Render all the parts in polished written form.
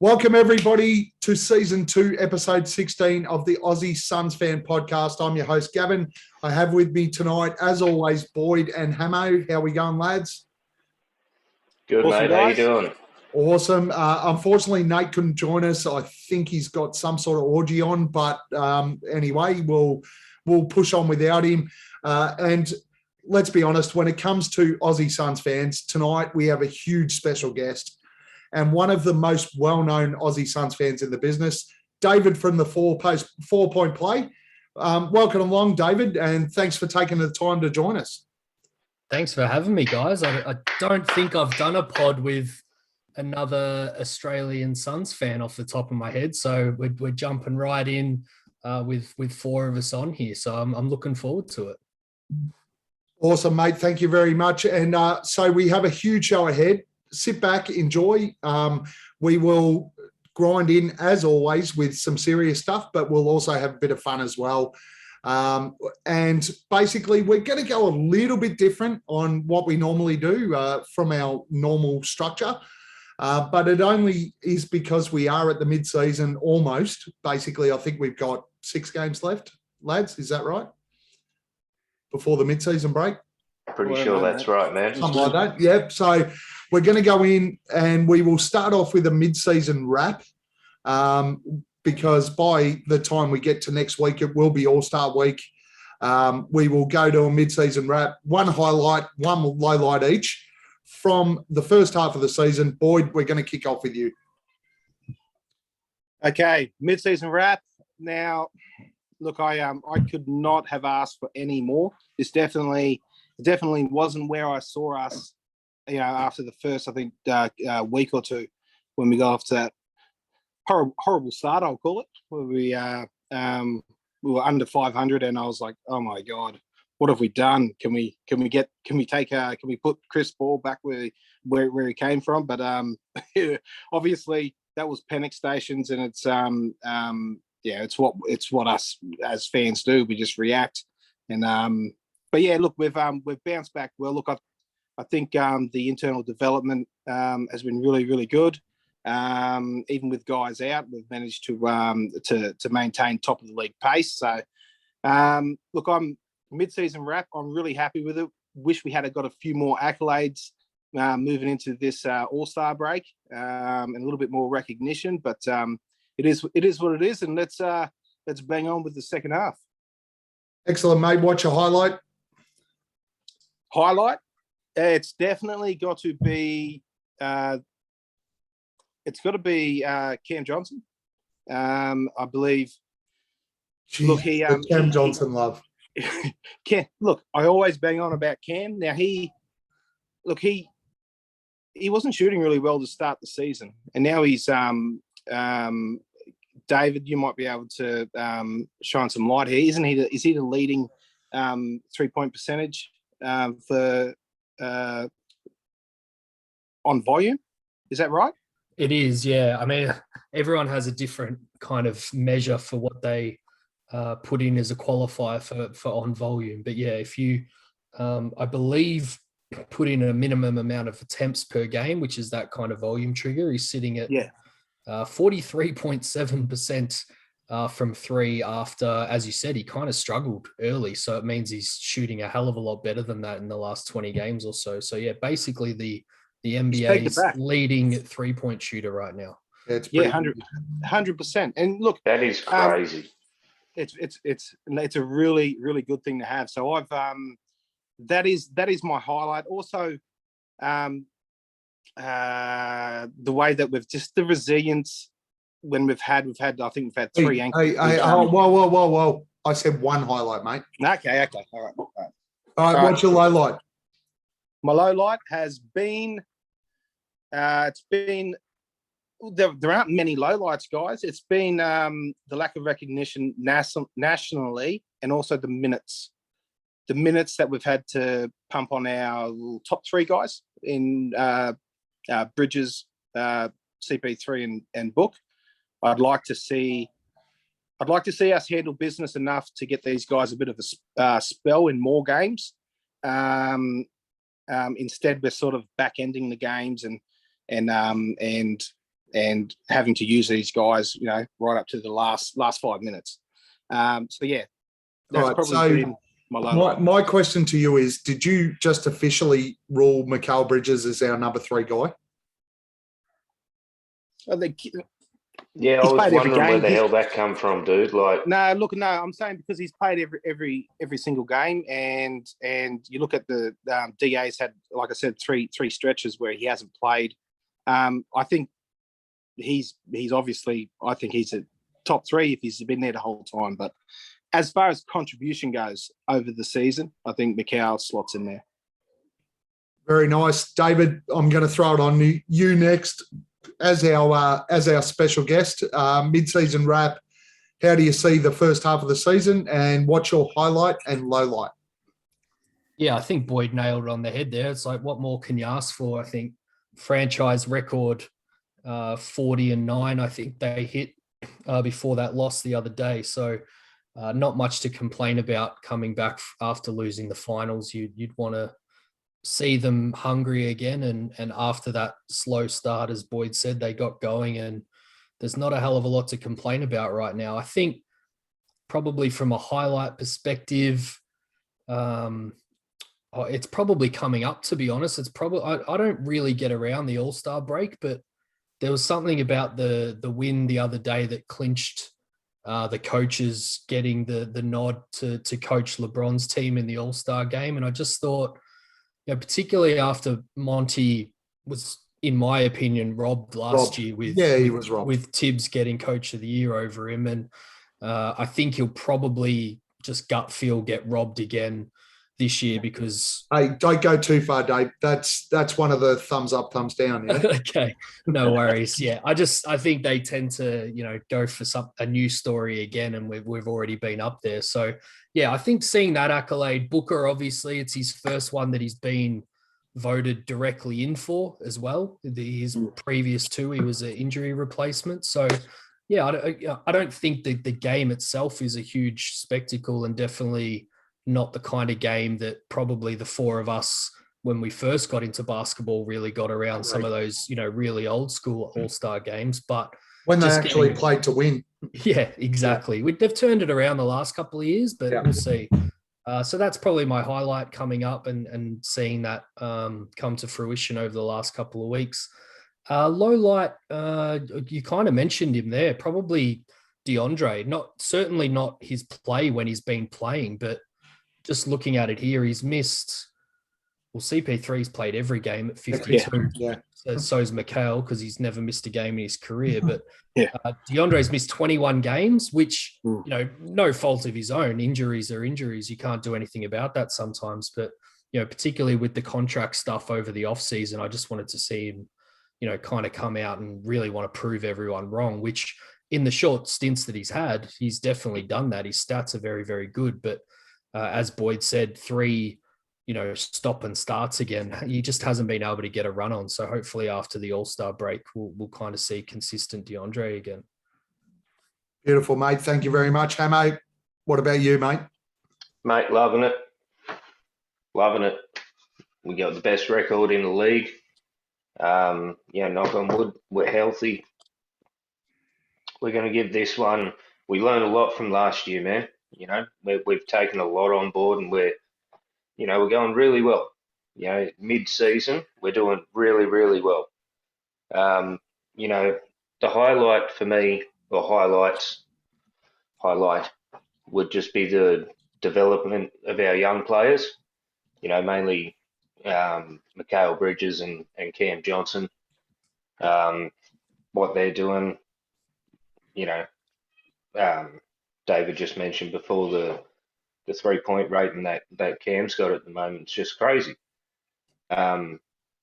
Welcome, everybody, to Season 2, Episode 16 of the Aussie Suns Fan Podcast. I'm your host, Gavin. I have with me tonight, as always, Boyd and Hamo. How we going, lads? Good, awesome, mate. Guys. How you doing? Awesome. Unfortunately, Nate couldn't join us. I think he's got some sort of orgy on, but anyway, we'll push on without him. And let's be honest, when it comes to Aussie Suns fans, tonight we have a huge special guest and one of the most well-known Aussie Suns fans in the business, David from the 4-Point Play. Welcome along, David, and thanks for taking the time to join us. Thanks for having me, guys. I don't think I've done a pod with another Australian Suns fan off the top of my head, so we're jumping right in with four of us on here, so I'm looking forward to it. Awesome, mate. Thank you very much. And so we have a huge show ahead. Sit back, enjoy. We will grind in, as always, with some serious stuff, but we'll also have a bit of fun as well. And basically, we're going to go a little bit different on what we normally do from our normal structure. But it only is because we are at the mid-season almost. Basically, I think we've got 6 games left, lads. Is that right? Before the mid-season break? Pretty sure that's right, man. Something like that, yeah. So we're going to go in and we will start off with a mid-season wrap because by the time we get to next week, it will be All-Star Week. We will go to a mid-season wrap, one highlight, one low-light each from the first half of the season. Boyd, we're going to kick off with you. Okay, mid-season wrap. Now, look, I could not have asked for any more. This definitely wasn't where I saw us, after the first, I think, week or two when we got off to that horrible start, I'll call it, where we were under 500, and I was like, oh my God, what have we done? Can we put Chris Paul back where he came from? But obviously that was panic stations, and it's it's what us as fans do. We just react, and but yeah, look, we've bounced back well. Look, I think the internal development has been really, really good. Even with guys out, we've managed to maintain top of the league pace. So, look, I'm mid-season wrap. I'm really happy with it. Wish we had got a few more accolades moving into this All-Star break and a little bit more recognition. But it is what it is, and let's bang on with the second half. Excellent, mate. What's your highlight? Highlight? It's definitely got to be. It's got to be Cam Johnson. I believe. Jeez, look, Cam Johnson love. Cam, look, I always bang on about Cam. Now he wasn't shooting really well to start the season, and now he's David, you might be able to shine some light here. Isn't he? Is he the leading 3-point percentage for on volume? Is that right? It is, yeah. I mean, everyone has a different kind of measure for what they put in as a qualifier for on volume. But yeah, if you, I believe, put in a minimum amount of attempts per game, which is that kind of volume trigger, he's sitting at 43.7% from 3 after, as you said, he kind of struggled early. So it means he's shooting a hell of a lot better than that in the last 20 games or so. So yeah, basically the NBA's leading 3-point shooter right now. Yeah, it's 100%. And look, that is crazy. It's a really, really good thing to have. So I've that is my highlight. Also, the way that we've just the resilience when we've had 3 ankles. Whoa. I said one highlight, mate. Okay. All right. What's your low light? My low light has been there aren't many lowlights, guys. It's been the lack of recognition nationally, and also the minutes that we've had to pump on our top 3 guys in Bridges, CP3, and Book. I'd like to see us handle business enough to get these guys a bit of a spell in more games. Instead, we're sort of back ending the games and and having to use these guys, right up to the last 5 minutes. So yeah, that's Right, probably so been my low light. my question to you is, did you just officially rule Mikal Bridges as our number 3 guy? I think Yeah, I he's was played every wondering where game. the hell that come from, dude. Like, No, I'm saying because he's played every single game, and you look at the DA's had, like I said, three stretches where he hasn't played. I think he's obviously, I think he's a top 3 if he's been there the whole time. But as far as contribution goes over the season, I think Mikal slots in there. Very nice, David. I'm going to throw it on you next as our special guest. Mid-season wrap. How do you see the first half of the season, and what's your highlight and low light? Yeah, I think Boyd nailed it on the head there. It's like, what more can you ask for? I think franchise record 40-9. I think they hit before that loss the other day. So not much to complain about coming back after losing the finals. You'd want to see them hungry again. And after that slow start, as Boyd said, they got going, and there's not a hell of a lot to complain about right now. I think probably from a highlight perspective, it's probably coming up, to be honest. It's probably, I don't really get around the All-Star break, but there was something about the win the other day that clinched the coaches getting the nod to coach LeBron's team in the All-Star game. And I just thought, particularly after Monty was, in my opinion, robbed last year he was robbed with Tibbs getting coach of the year over him. And I think he'll probably just gut feel get robbed again this year because... Hey, don't go too far, Dave. That's one of the thumbs up, thumbs down. Yeah. Okay, no worries. Yeah, I think they tend to, go for a new story again, and we've already been up there. So yeah, I think seeing that accolade, Booker, obviously it's his first one that he's been voted directly in for as well. His previous 2, he was an injury replacement. So yeah, I don't think that the game itself is a huge spectacle, and definitely not the kind of game that probably the 4 of us, when we first got into basketball, really got around some of those, really old school all-star games. But when they actually played to win. Yeah, exactly. Yeah. They've turned it around the last couple of years, but we'll see. So that's probably my highlight coming up, and seeing that come to fruition over the last couple of weeks. Low light, you kind of mentioned him there, probably DeAndre. Certainly not his play when he's been playing, but just looking at it here, he's missed. Well, CP3's played every game at 52. Yeah. So's Mikal, because he's never missed a game in his career. But DeAndre's missed 21 games, which, no fault of his own. Injuries are injuries. You can't do anything about that sometimes. But, particularly with the contract stuff over the offseason, I just wanted to see him, kind of come out and really want to prove everyone wrong, which in the short stints that he's had, he's definitely done that. His stats are very, very good. But as Boyd said, 3 stop and starts again. He just hasn't been able to get a run on. So hopefully after the All-Star break, we'll kind of see consistent DeAndre again. Beautiful, mate. Thank you very much. Hey, mate, what about you, mate? Mate, loving it. Loving it. We got the best record in the league. Knock on wood, we're healthy. We're going to give this one, we learned a lot from last year, man. We've taken a lot on board, and we're going really well. Mid-season, we're doing really, really well. The highlight for me, or highlight would just be the development of our young players. Mainly Mikal Bridges and Cam Johnson. What they're doing, David just mentioned before, the 3-point rating that Cam's got at the moment is just crazy. But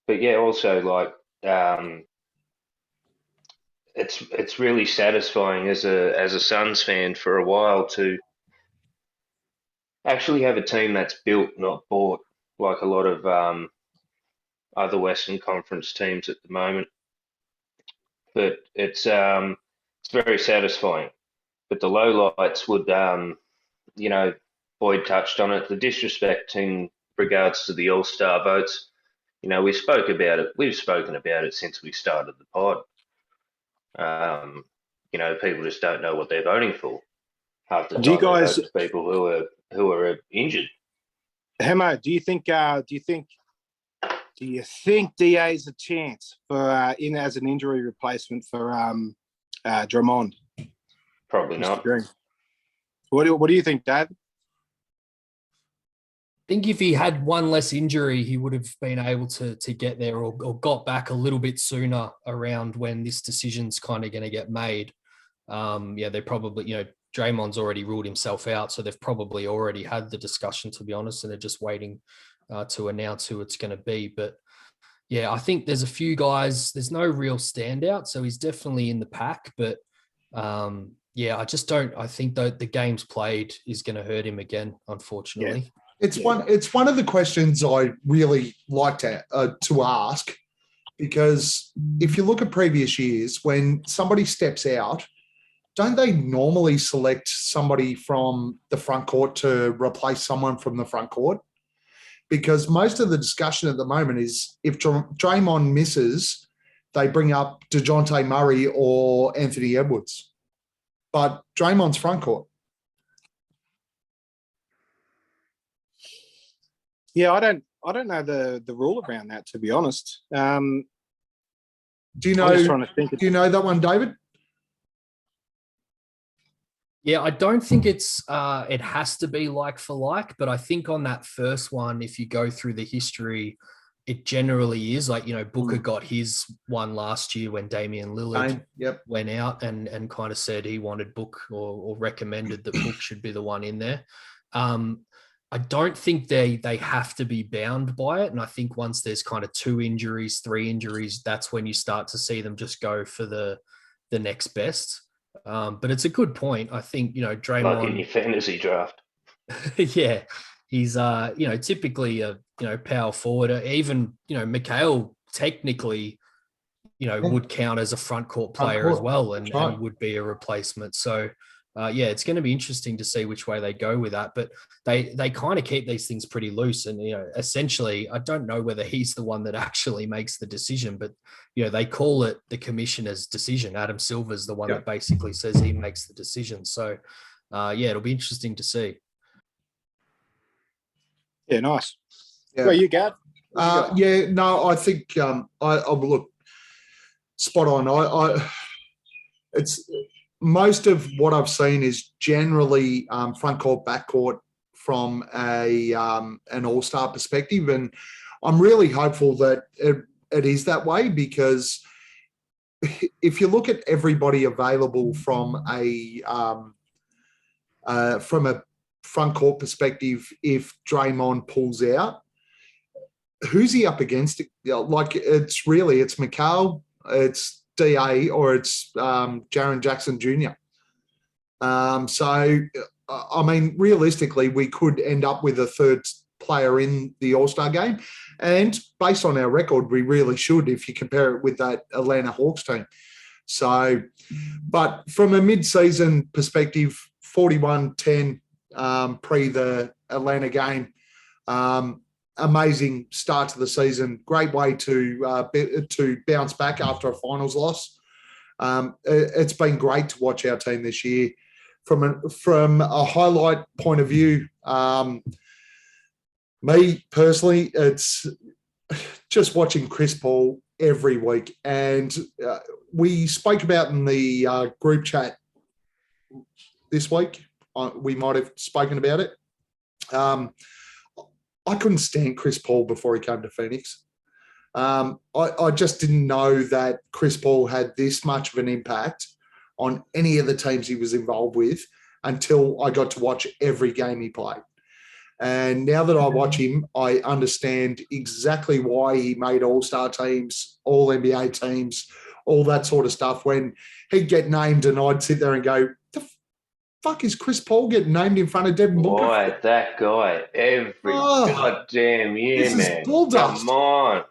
yeah, also it's really satisfying as a Suns fan for a while to actually have a team that's built, not bought, like a lot of other Western Conference teams at the moment. But it's very satisfying. But the lowlights would, Boyd touched on it, the disrespect in regards to the All-Star votes. We spoke about it. We've spoken about it since we started the pod. You know, people just don't know what they're voting for. Half the time, Do you they vote guys- for people who are injured. Hemo, do you think DA is a chance for in as an injury replacement for Drummond? Probably Mr. not. Green. What do you think, Dave? I think if he had one less injury, he would have been able to get there or got back a little bit sooner around when this decision's kind of going to get made. They probably, Draymond's already ruled himself out, so they've probably already had the discussion, to be honest, and they're just waiting to announce who it's going to be. But yeah, I think there's a few guys. There's no real standout, so he's definitely in the pack. But I just don't. I think the games played is going to hurt him again, unfortunately. Yeah. It's one of the questions I really like to ask, because if you look at previous years, when somebody steps out, don't they normally select somebody from the front court to replace someone from the front court? Because most of the discussion at the moment is if Draymond misses, they bring up DeJounte Murray or Anthony Edwards. But Draymond's front court. Yeah, I don't know the rule around that, to be honest. Do you know? I'm just trying to think. Do you know that one, David? Yeah, I don't think it has to be like for like, but I think on that first one, if you go through the history, it generally is like, Booker got his one last year when Damian Lillard went out and kind of said he wanted Book or recommended that Book should be the one in there. I don't think they have to be bound by it. And I think once there's kind of 2 injuries, 3 injuries, that's when you start to see them just go for the next best. But it's a good point. I think, Draymond. Like in your fantasy draft. Yeah. He's, typically a, power forward. Even, Mikhail technically, would count as a front court player as well and would be a replacement. So, it's going to be interesting to see which way they go with that. But they kind of keep these things pretty loose. And, essentially, I don't know whether he's the one that actually makes the decision, but, they call it the commissioner's decision. Adam Silver's the one that basically says he makes the decision. So, it'll be interesting to see. Yeah, nice. Yeah. Where you go? I think I look spot on. It's most of what I've seen is generally front court, back court from an all-star perspective, and I'm really hopeful that it is that way, because if you look at everybody available from a front court perspective, if Draymond pulls out, who's he up against? Like it's McCall, it's DA, or it's Jaren Jackson Jr. Realistically, we could end up with a third player in the All-Star game. And based on our record, we really should, if you compare it with that Atlanta Hawks team. So, but from a mid-season perspective, 41-10 pre the Atlanta game, amazing start to the season. Great way to bounce back after a finals loss. It's been great to watch our team this year. From a highlight point of view, me personally, it's just watching Chris Paul every week. And we spoke about in the group chat this week. We might have spoken about it. I couldn't stand Chris Paul before he came to Phoenix. I just didn't know that Chris Paul had this much of an impact on any of the teams he was involved with until I got to watch every game he played. And now that I watch him, I understand exactly why he made all-star teams, all-NBA teams, all that sort of stuff. When he'd get named and I'd sit there and go, the fuck is Chris Paul getting named in front of Devin Booker? Why, that guy, every goddamn year, this man. Is bull dust. Come on.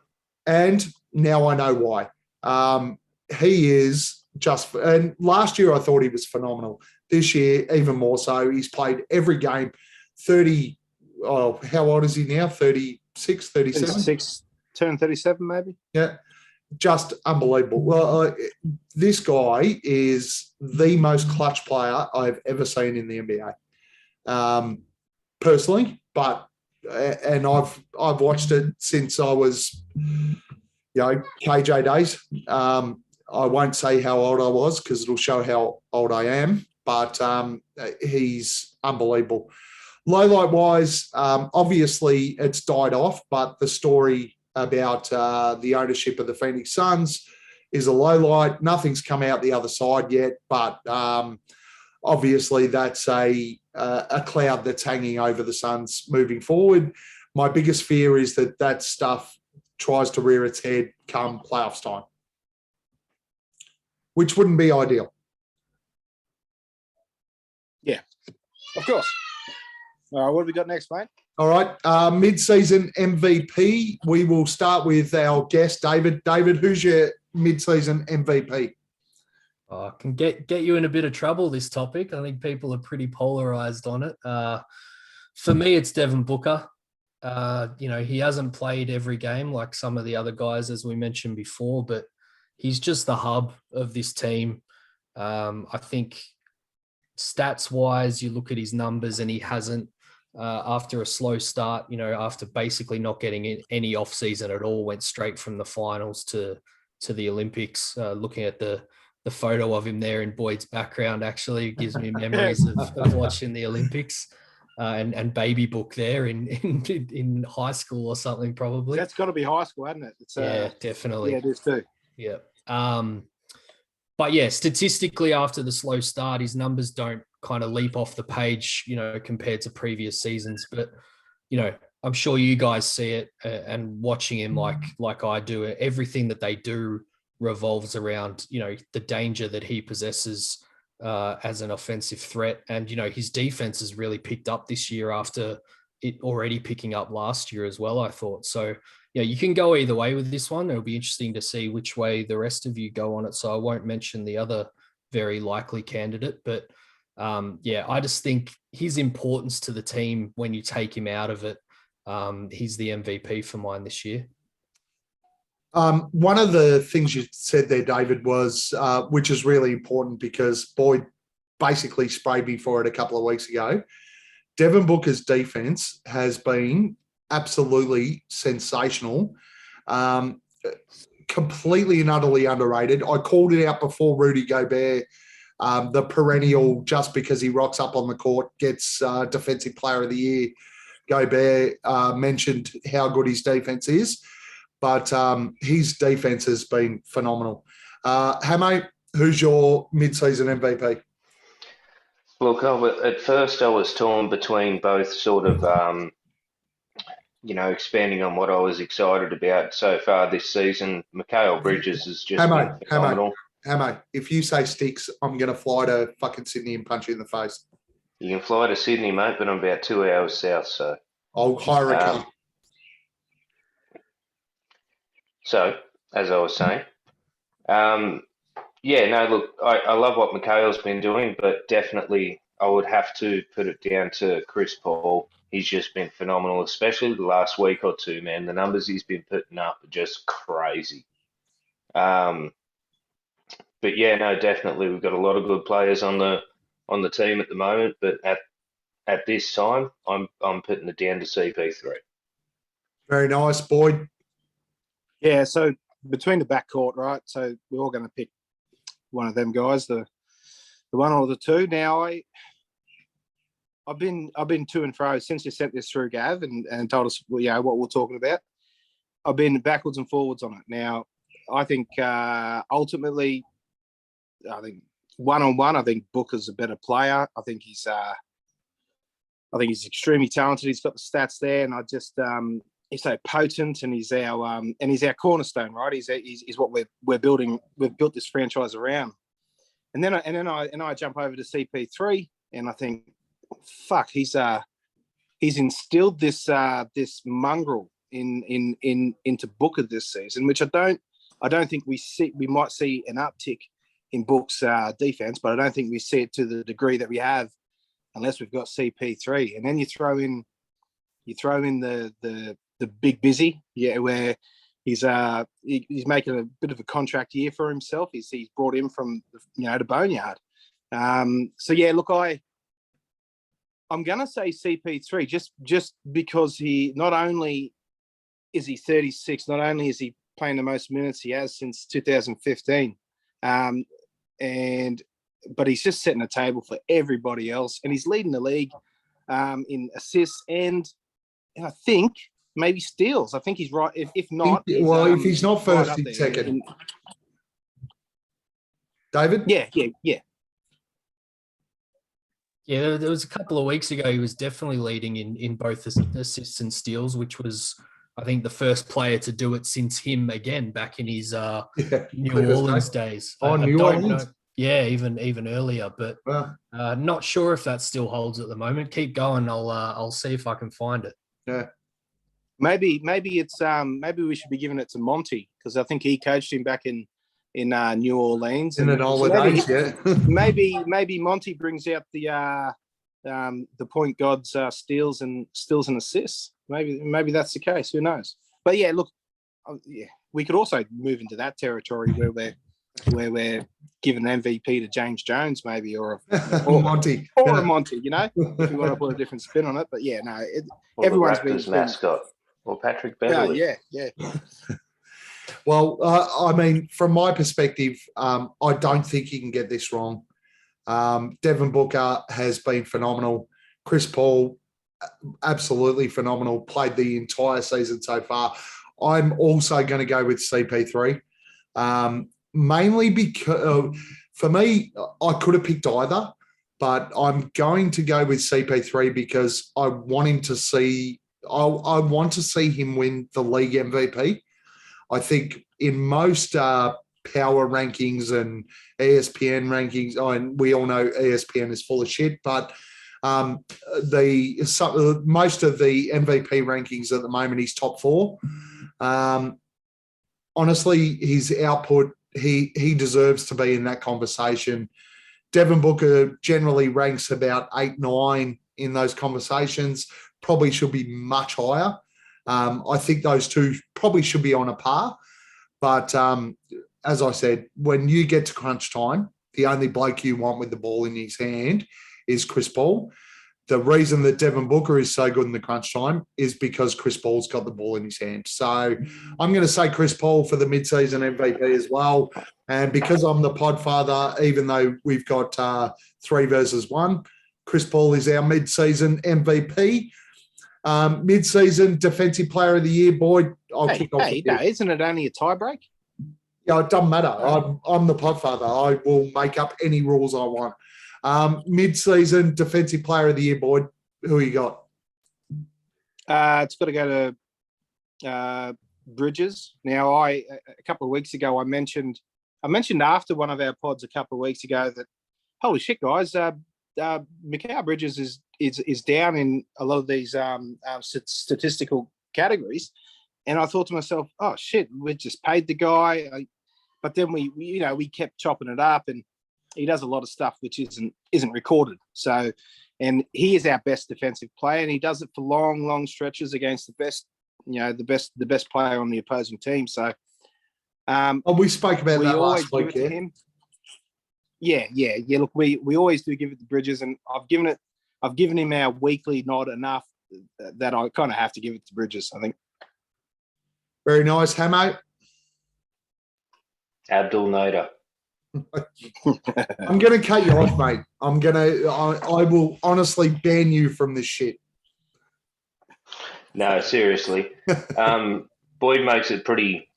And now I know why. He is just, and last year I thought he was phenomenal. This year, even more so. He's played every game. 30, how old is he now? 36, 37? 36, turn 37 maybe. Yeah. just unbelievable. Well, this guy is the most clutch player I've ever seen in the NBA, personally. But and I've watched it since I was, KJ days. I won't say how old I was because it'll show how old I am. But he's unbelievable. Low light wise, obviously it's died off, but the story about the ownership of the Phoenix Suns is a low light. Nothing's come out the other side yet, but obviously that's a cloud that's hanging over the Suns moving forward. My biggest fear is that stuff tries to rear its head come playoffs time, which wouldn't be ideal. Yeah, of course. All right, what have we got next, mate? All right, mid-season MVP. We will start with our guest, David. David, who's your mid-season MVP? I can get you in a bit of trouble, this topic. I think people are pretty polarized on it. For me, it's Devin Booker. He hasn't played every game like some of the other guys, as we mentioned before, but he's just the hub of this team. I think stats-wise, you look at his numbers and he hasn't, after a slow start, after basically not getting any off-season at all, went straight from the finals to the Olympics. Looking at the photo of him there in Boyd's background actually gives me memories of watching the Olympics. And baby book there in high school or something, probably. That's got to be high school, hasn't it? Yeah, definitely. Yeah, it is too. Yeah. But yeah, statistically, after the slow start, his numbers don't kind of leap off the page, compared to previous seasons. But, I'm sure you guys see it and watching him like I do. Everything that they do revolves around, the danger that he possesses as an offensive threat. And, his defense has really picked up this year after it already picking up last year as well, I thought. So, you can go either way with this one. It'll be interesting to see which way the rest of you go on it. So I won't mention the other very likely candidate, but I just think his importance to the team when you take him out of it, he's the MVP for mine this year. One of the things you said there, David, was, which is really important because Boyd basically sprayed me for it a couple of weeks ago. Devin Booker's defense has been absolutely sensational, completely and utterly underrated. I called it out before Rudy Gobert, the perennial, just because he rocks up on the court, gets Defensive Player of the Year. Gobert mentioned how good his defense is, but his defense has been phenomenal. Hamo, who's your mid-season MVP? Look, at first I was torn between both sort of, expanding on what I was excited about so far this season. Mikal Bridges has just been phenomenal. Hamo, if you say sticks, I'm going to fly to fucking Sydney and punch you in the face. You can fly to Sydney, mate, but I'm about 2 hours south, so. I'll hire a car. So, as I was saying, I love what Mikhail's been doing, but definitely I would have to put it down to Chris Paul. He's just been phenomenal, especially the last week or two, man. The numbers he's been putting up are just crazy. But yeah, no, definitely we've got a lot of good players on the team at the moment, but at this time, I'm putting it down to CP3. Very nice, Boyd. Yeah, so between the backcourt, right? So we're all going to pick one of them guys, the one or the two. Now I've been to and fro since you sent this through, Gav, and told us what we're talking about. I've been backwards and forwards on it. Now I think ultimately, I think one-on-one, I think Booker's a better player. I think he's extremely talented. He's got the stats there, and I just he's so potent, and he's our cornerstone, right? He's what we're building. We've built this franchise around. And then I jump over to CP3, and I think, fuck, he's instilled this mongrel into Booker this season, which I don't think we see. We might see an uptick in Book's defense, but I don't think we see it to the degree that we have unless we've got CP3. And then you throw in the big busy, where he's making a bit of a contract year for himself. He's brought him from the boneyard. So yeah, look, I'm gonna say CP3 just because he not only is he 36, not only is he playing the most minutes he has since 2015, but he's just setting the table for everybody else, and he's leading the league in assists and I think maybe steals. I think he's right. If not, if he's not first, right he's second. David? Yeah. Yeah, there was a couple of weeks ago, he was definitely leading in both assists and steals, which was, I think, the first player to do it since him again back in his New Orleans days. Oh, New Orleans. Yeah, even earlier, but not sure if that still holds at the moment. Keep going. I'll see if I can find it. Yeah. Maybe it's maybe we should be giving it to Monty, because I think he coached him back in New Orleans. In an Holliday, yeah. maybe Monty brings out the point god's steals and assists. Maybe that's the case. Who knows? But yeah, look, we could also move into that territory where we're giving an MVP to James Jones, maybe, or Monty, or a Monty. If you want to put a different spin on it. But yeah, no, everyone's been mascot or Patrick Beverley. Yeah. Well, I mean, from my perspective, I don't think he can get this wrong. Devin Booker has been phenomenal. Chris Paul, absolutely phenomenal. Played the entire season so far. I'm also going to go with CP3, mainly because for me, I could have picked either, but I'm going to go with CP3 because I want to see him win the league MVP. I think in most power rankings and ESPN rankings, and we all know ESPN is full of shit, but most of the MVP rankings at the moment, he's top 4. Honestly, his output, he deserves to be in that conversation. Devin Booker generally ranks about 8, 9 in those conversations, probably should be much higher. I think those two probably should be on a par. But as I said, when you get to crunch time, the only bloke you want with the ball in his hand is Chris Paul. The reason that Devin Booker is so good in the crunch time is because Chris Paul's got the ball in his hand. So I'm going to say Chris Paul for the mid-season MVP as well. And because I'm the podfather, even though we've got 3 versus 1, Chris Paul is our mid-season MVP. Mid-season defensive player of the year, Boyd. Isn't it only a tiebreak? Yeah, it doesn't matter. I'm the podfather. I will make up any rules I want. Mid-season defensive player of the year, Boyd. Who you got? It's got to go to Bridges. Now, a couple of weeks ago, I mentioned after one of our pods a couple of weeks ago that, holy shit, guys, Mikal Bridges is down in a lot of these statistical categories, and I thought to myself, oh shit, we just paid the guy, but then we kept chopping it up, and he does a lot of stuff which isn't recorded. So, and he is our best defensive player, and he does it for long stretches against the best player on the opposing team. So, we spoke about that last week. Yeah. Look, we always do give it to Bridges, and I've given him our weekly nod enough that I kind of have to give it to Bridges, I think. Very nice, Hamo. Abdul Nader. I'm going to cut you off, mate. I will honestly ban you from this shit. No, seriously. Boyd makes a pretty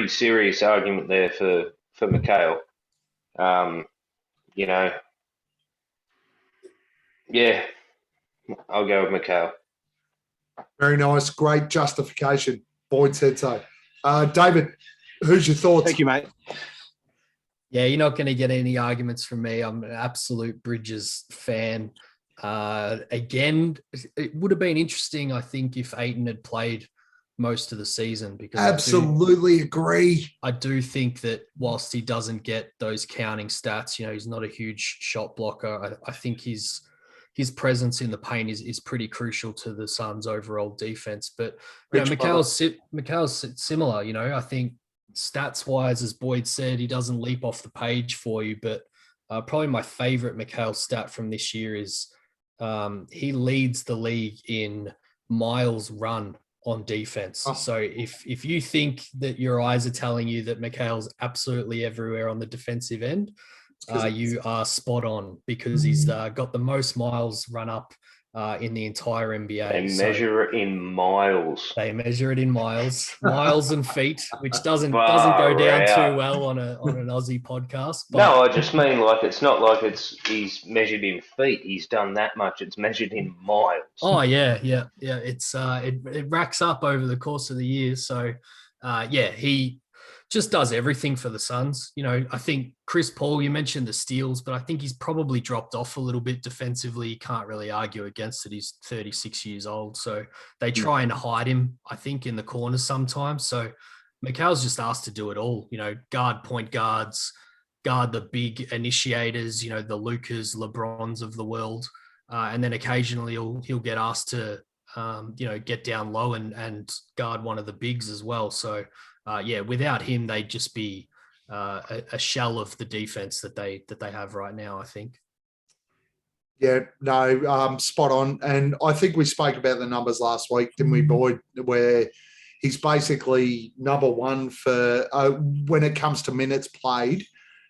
serious argument there for Mikal. Yeah, I'll go with Mikal. Very nice. Great justification. Boyd said so. David, who's your thoughts? Thank you, mate. Yeah, you're not going to get any arguments from me. I'm an absolute Bridges fan. Again, it would have been interesting, I think, if Ayton had played most of the season, because absolutely agree. I do think that whilst he doesn't get those counting stats, he's not a huge shot blocker. I think his his presence in the paint is pretty crucial to the Suns' overall defense. But Rich brother. Mikhail's similar. I think stats wise, as Boyd said, he doesn't leap off the page for you. But probably my favorite Mikhail stat from this year is he leads the league in miles run on defense. Oh. So if you think that your eyes are telling you that Mikhail's absolutely everywhere on the defensive end, you are spot on, because he's got the most miles run up in the entire NBA. They measure it in miles. They measure it in miles and feet, which doesn't Far go down out. too well on an Aussie podcast. But No, I just mean like it's not like he's measured in feet. He's done that much. It's measured in miles. oh yeah. It's it racks up over the course of the year. So he just does everything for the Suns. I think Chris Paul, you mentioned the steals, but I think he's probably dropped off a little bit defensively. You can't really argue against it. He's 36 years old. So they try and hide him, I think, in the corners sometimes. So Mikhail's just asked to do it all, guard point guards, guard the big initiators, the Lukas, LeBrons of the world. And then occasionally he'll get asked to, get down low and guard one of the bigs as well. So, without him, they'd just be a shell of the defense that they have right now, I think. Yeah, no, spot on. And I think we spoke about the numbers last week, didn't we, Boyd, where he's basically number one for when it comes to minutes played,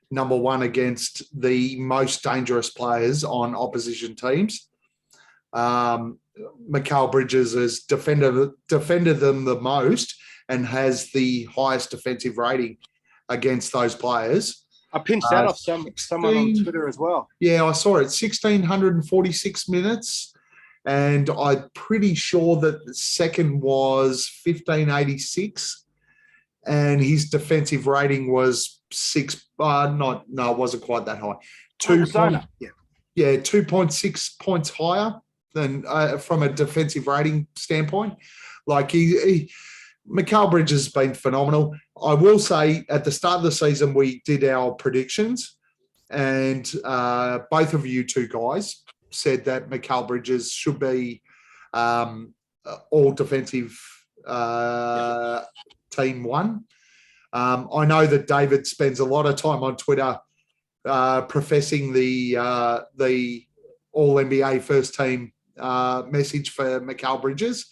number one against the most dangerous players on opposition teams. Mikal Bridges has defended them the most and has the highest defensive rating against those players. I pinched that off someone on Twitter as well. Yeah, I saw it. 1,646 minutes. And I'm pretty sure that the second was 1,586. And his defensive rating was it wasn't quite that high. 2.6 points higher than from a defensive rating standpoint. Like Mikal Bridges has been phenomenal. I will say at the start of the season, we did our predictions, and both of you two guys said that Mikal Bridges should be all defensive team one. I know that David spends a lot of time on Twitter professing the all NBA first team message for Mikal Bridges.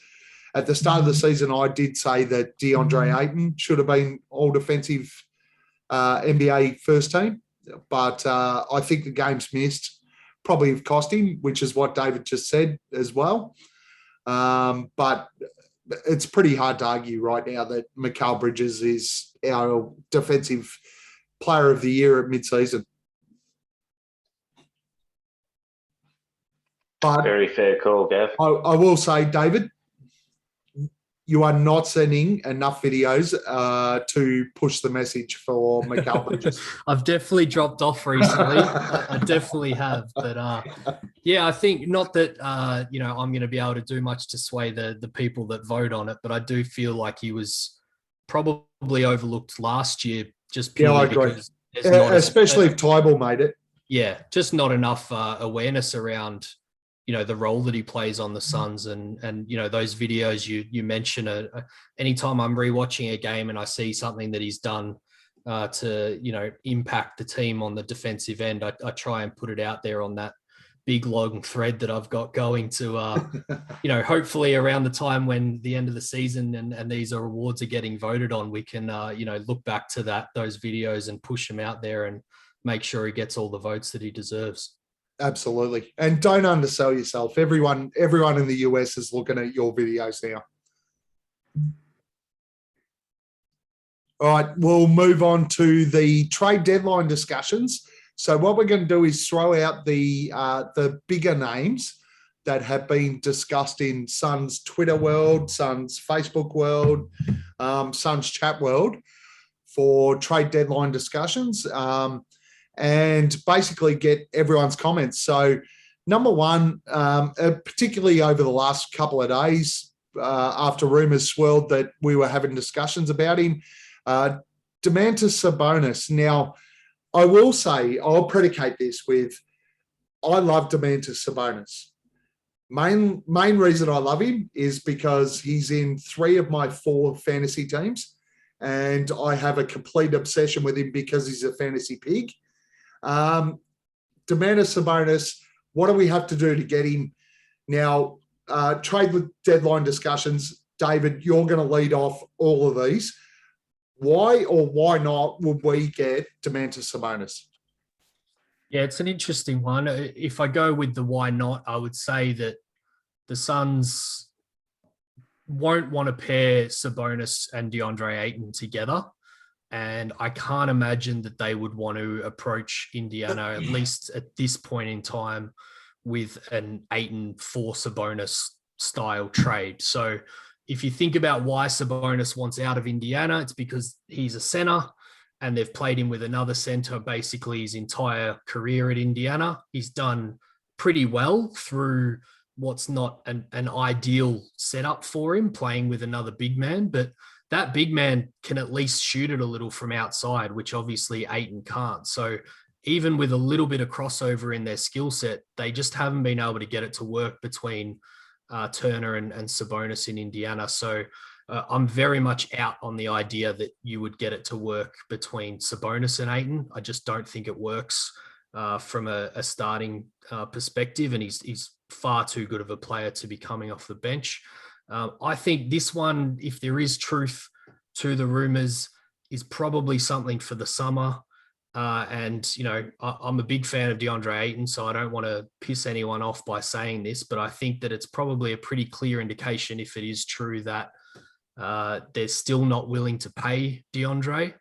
At the start of the season, I did say that DeAndre Ayton should have been all defensive NBA first team, but I think the games missed probably have cost him, which is what David just said as well. But it's pretty hard to argue right now that Mikal Bridges is our defensive player of the year at mid-season. But Very fair call, Gav. I will say, David, you are not sending enough videos to push the message for Mikal Bridges. I've definitely dropped off recently. I definitely have. But I think not that, I'm going to be able to do much to sway the people that vote on it, but I do feel like he was probably overlooked last year just purely because especially if Tybal made it. Yeah, just not enough awareness around the role that he plays on the Suns and those videos you mention. Anytime I'm rewatching a game and I see something that he's done to impact the team on the defensive end, I try and put it out there on that big long thread that I've got going to hopefully around the time when the end of the season and these awards are getting voted on, we can look back to those videos and push him out there and make sure he gets all the votes that he deserves. Absolutely. And don't undersell yourself. Everyone in the US is looking at your videos now. All right, we'll move on to the trade deadline discussions. So what we're going to do is throw out the bigger names that have been discussed in Suns Twitter world, Suns Facebook world, Suns chat world for trade deadline discussions. And basically get everyone's comments. So number one, particularly over the last couple of days, after rumours swirled that we were having discussions about him, Domantas Sabonis. Now, I will say, I'll predicate this with I love Domantas Sabonis. Main reason I love him is because he's in 3 of my 4 fantasy teams, and I have a complete obsession with him because he's a fantasy pig. Domantas Sabonis, what do we have to do to get him? Now, trade with deadline discussions. David, you're going to lead off all of these. Why or why not would we get Domantas Sabonis? Yeah, it's an interesting one. If I go with the why not, I would say that the Suns won't want to pair Sabonis and DeAndre Ayton together. And I can't imagine that they would want to approach Indiana, at least at this point in time, with an Ayton for Sabonis style trade. So if you think about why Sabonis wants out of Indiana, it's because he's a center and they've played him with another center basically his entire career at Indiana. He's done pretty well through what's not an ideal setup for him, playing with another big man, but that big man can at least shoot it a little from outside, which obviously Ayton can't. So even with a little bit of crossover in their skill set, they just haven't been able to get it to work between Turner and Sabonis in Indiana. So I'm very much out on the idea that you would get it to work between Sabonis and Ayton. I just don't think it works from a starting perspective, and he's far too good of a player to be coming off the bench. I think this one, if there is truth to the rumors, is probably something for the summer. And, you know, I'm a big fan of DeAndre Ayton, so I don't want to piss anyone off by saying this, but I think that it's probably a pretty clear indication, if it is true, that they're still not willing to pay DeAndre.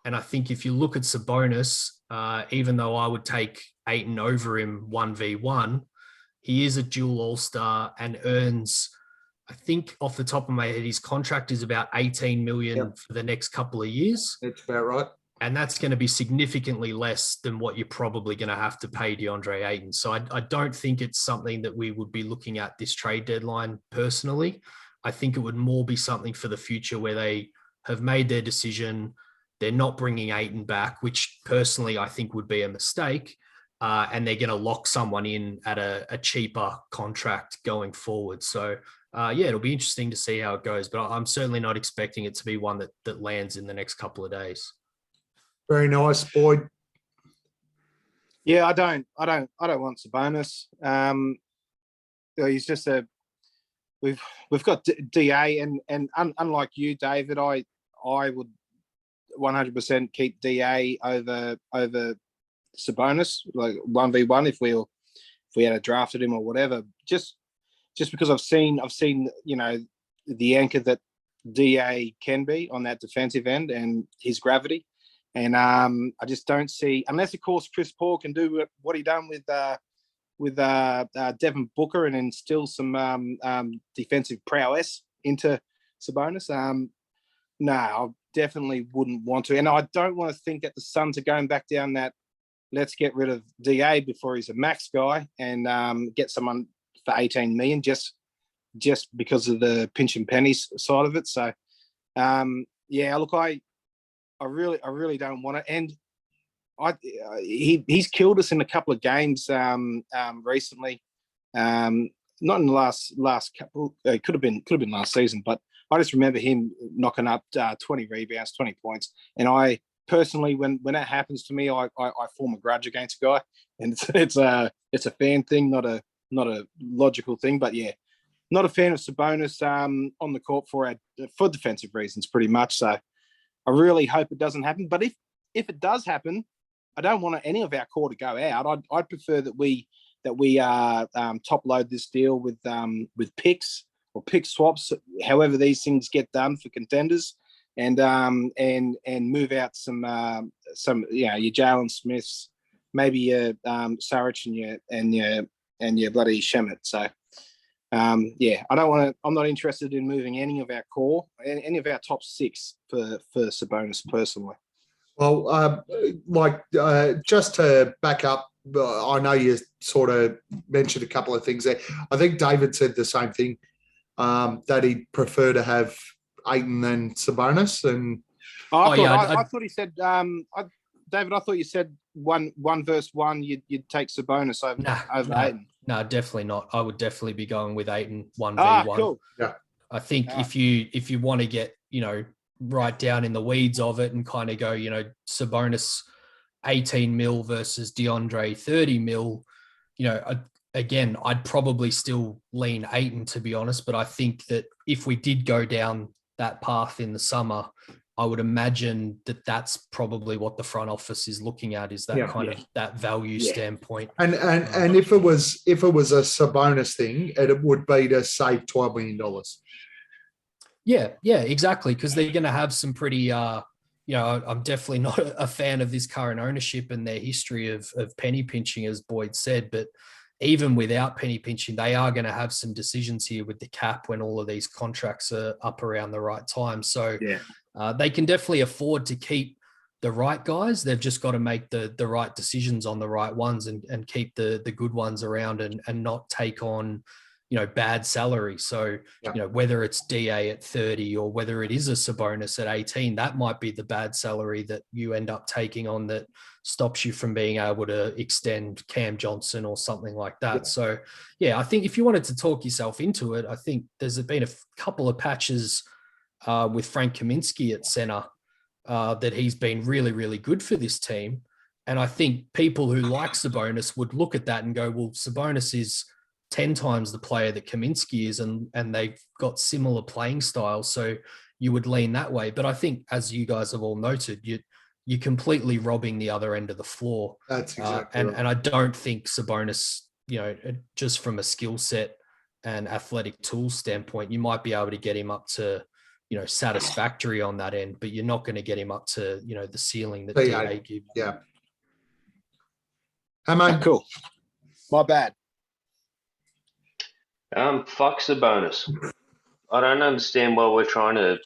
And I think if you look at Sabonis, even though I would take Ayton over him 1v1, he is a dual all-star and earns, I think off the top of my head, his contract is about 18 million for the next couple of years. That's about right. And that's going to be significantly less than what you're probably going to have to pay DeAndre Ayton. So I don't think it's something that we would be looking at this trade deadline personally. I think it would more be something for the future where they have made their decision. They're not bringing Ayton back, which personally I think would be a mistake. And they're going to lock someone in at a cheaper contract going forward. So, it'll be interesting to see how it goes. But I'm certainly not expecting it to be one that lands in the next couple of days. Very nice, Boyd. Yeah, I don't want Sabonis. He's just we've got DA and unlike you, David, I would 100% keep DA over Sabonis, like 1v1 if we had drafted him or whatever. Just because I've seen you know the anchor that DA can be on that defensive end and his gravity. And I just don't see, unless of course Chris Paul can do what he done with Devin Booker and instill some defensive prowess into Sabonis. No, I definitely wouldn't want to, and I don't want to think that the Suns are going back down that let's get rid of DA before he's a max guy and get someone for 18 million just because of the pinch and pennies side of it. So look, I really don't want it, and he's killed us in a couple of games recently. Not in the last couple. It could have been last season, but I just remember him knocking up 20 rebounds, 20 points, and I personally, when that happens to me, I form a grudge against a guy, and it's a fan thing, not a logical thing. But yeah, not a fan of Sabonis on the court for defensive reasons, pretty much. So I really hope it doesn't happen. But if it does happen, I don't want any of our core to go out. I'd prefer that we top load this deal with picks or pick swaps, however these things get done for contenders, and move out some your Jalen Smiths, maybe your Saric and your bloody Shamit. So I don't want to. I'm not interested in moving any of our core, any of our top 6 for Sabonis personally. Well, just to back up, I know you sort of mentioned a couple of things there. I think David said the same thing, that he'd prefer to have Ayton than Sabonis. And I thought he said, David, I thought you said one versus one, you'd take Sabonis over Ayton. No, definitely not. I would definitely be going with Ayton 1v1. Cool. Yeah. I think if you want to get, right down in the weeds of it and kind of go, Sabonis 18 mil versus DeAndre 30 mil, again, I'd probably still lean Ayton, to be honest. But I think that if we did go down that path in the summer, I would imagine that that's probably what the front office is looking at, is that of that value standpoint. And if it was a Sabonis thing, it would be to save $12 million. Yeah, exactly. Because they're going to have some pretty, I'm definitely not a fan of this current ownership and their history of penny pinching, as Boyd said. But even without penny pinching, they are going to have some decisions here with the cap when all of these contracts are up around the right time. So they can definitely afford to keep the right guys. They've just got to make the right decisions on the right ones and keep the good ones around and not take on, bad salary. So, whether it's DA at 30 or whether it is a Sabonis at 18, that might be the bad salary that you end up taking on that stops you from being able to extend Cam Johnson or something like that. Yeah. So, I think if you wanted to talk yourself into it, I think there's been a couple of patches with Frank Kaminsky at center that he's been really, really good for this team. And I think people who like Sabonis would look at that and go, well, Sabonis is 10 times the player that Kaminsky is, and they've got similar playing styles. So you would lean that way. But I think, as you guys have all noted, you're completely robbing the other end of the floor. That's exactly right. And I don't think Sabonis, just from a skill set and athletic tools standpoint, you might be able to get him up to, satisfactory on that end, but you're not going to get him up to, the ceiling that DA gives. Yeah. Cool. My bad. Fuck Sabonis. I don't understand why we're trying to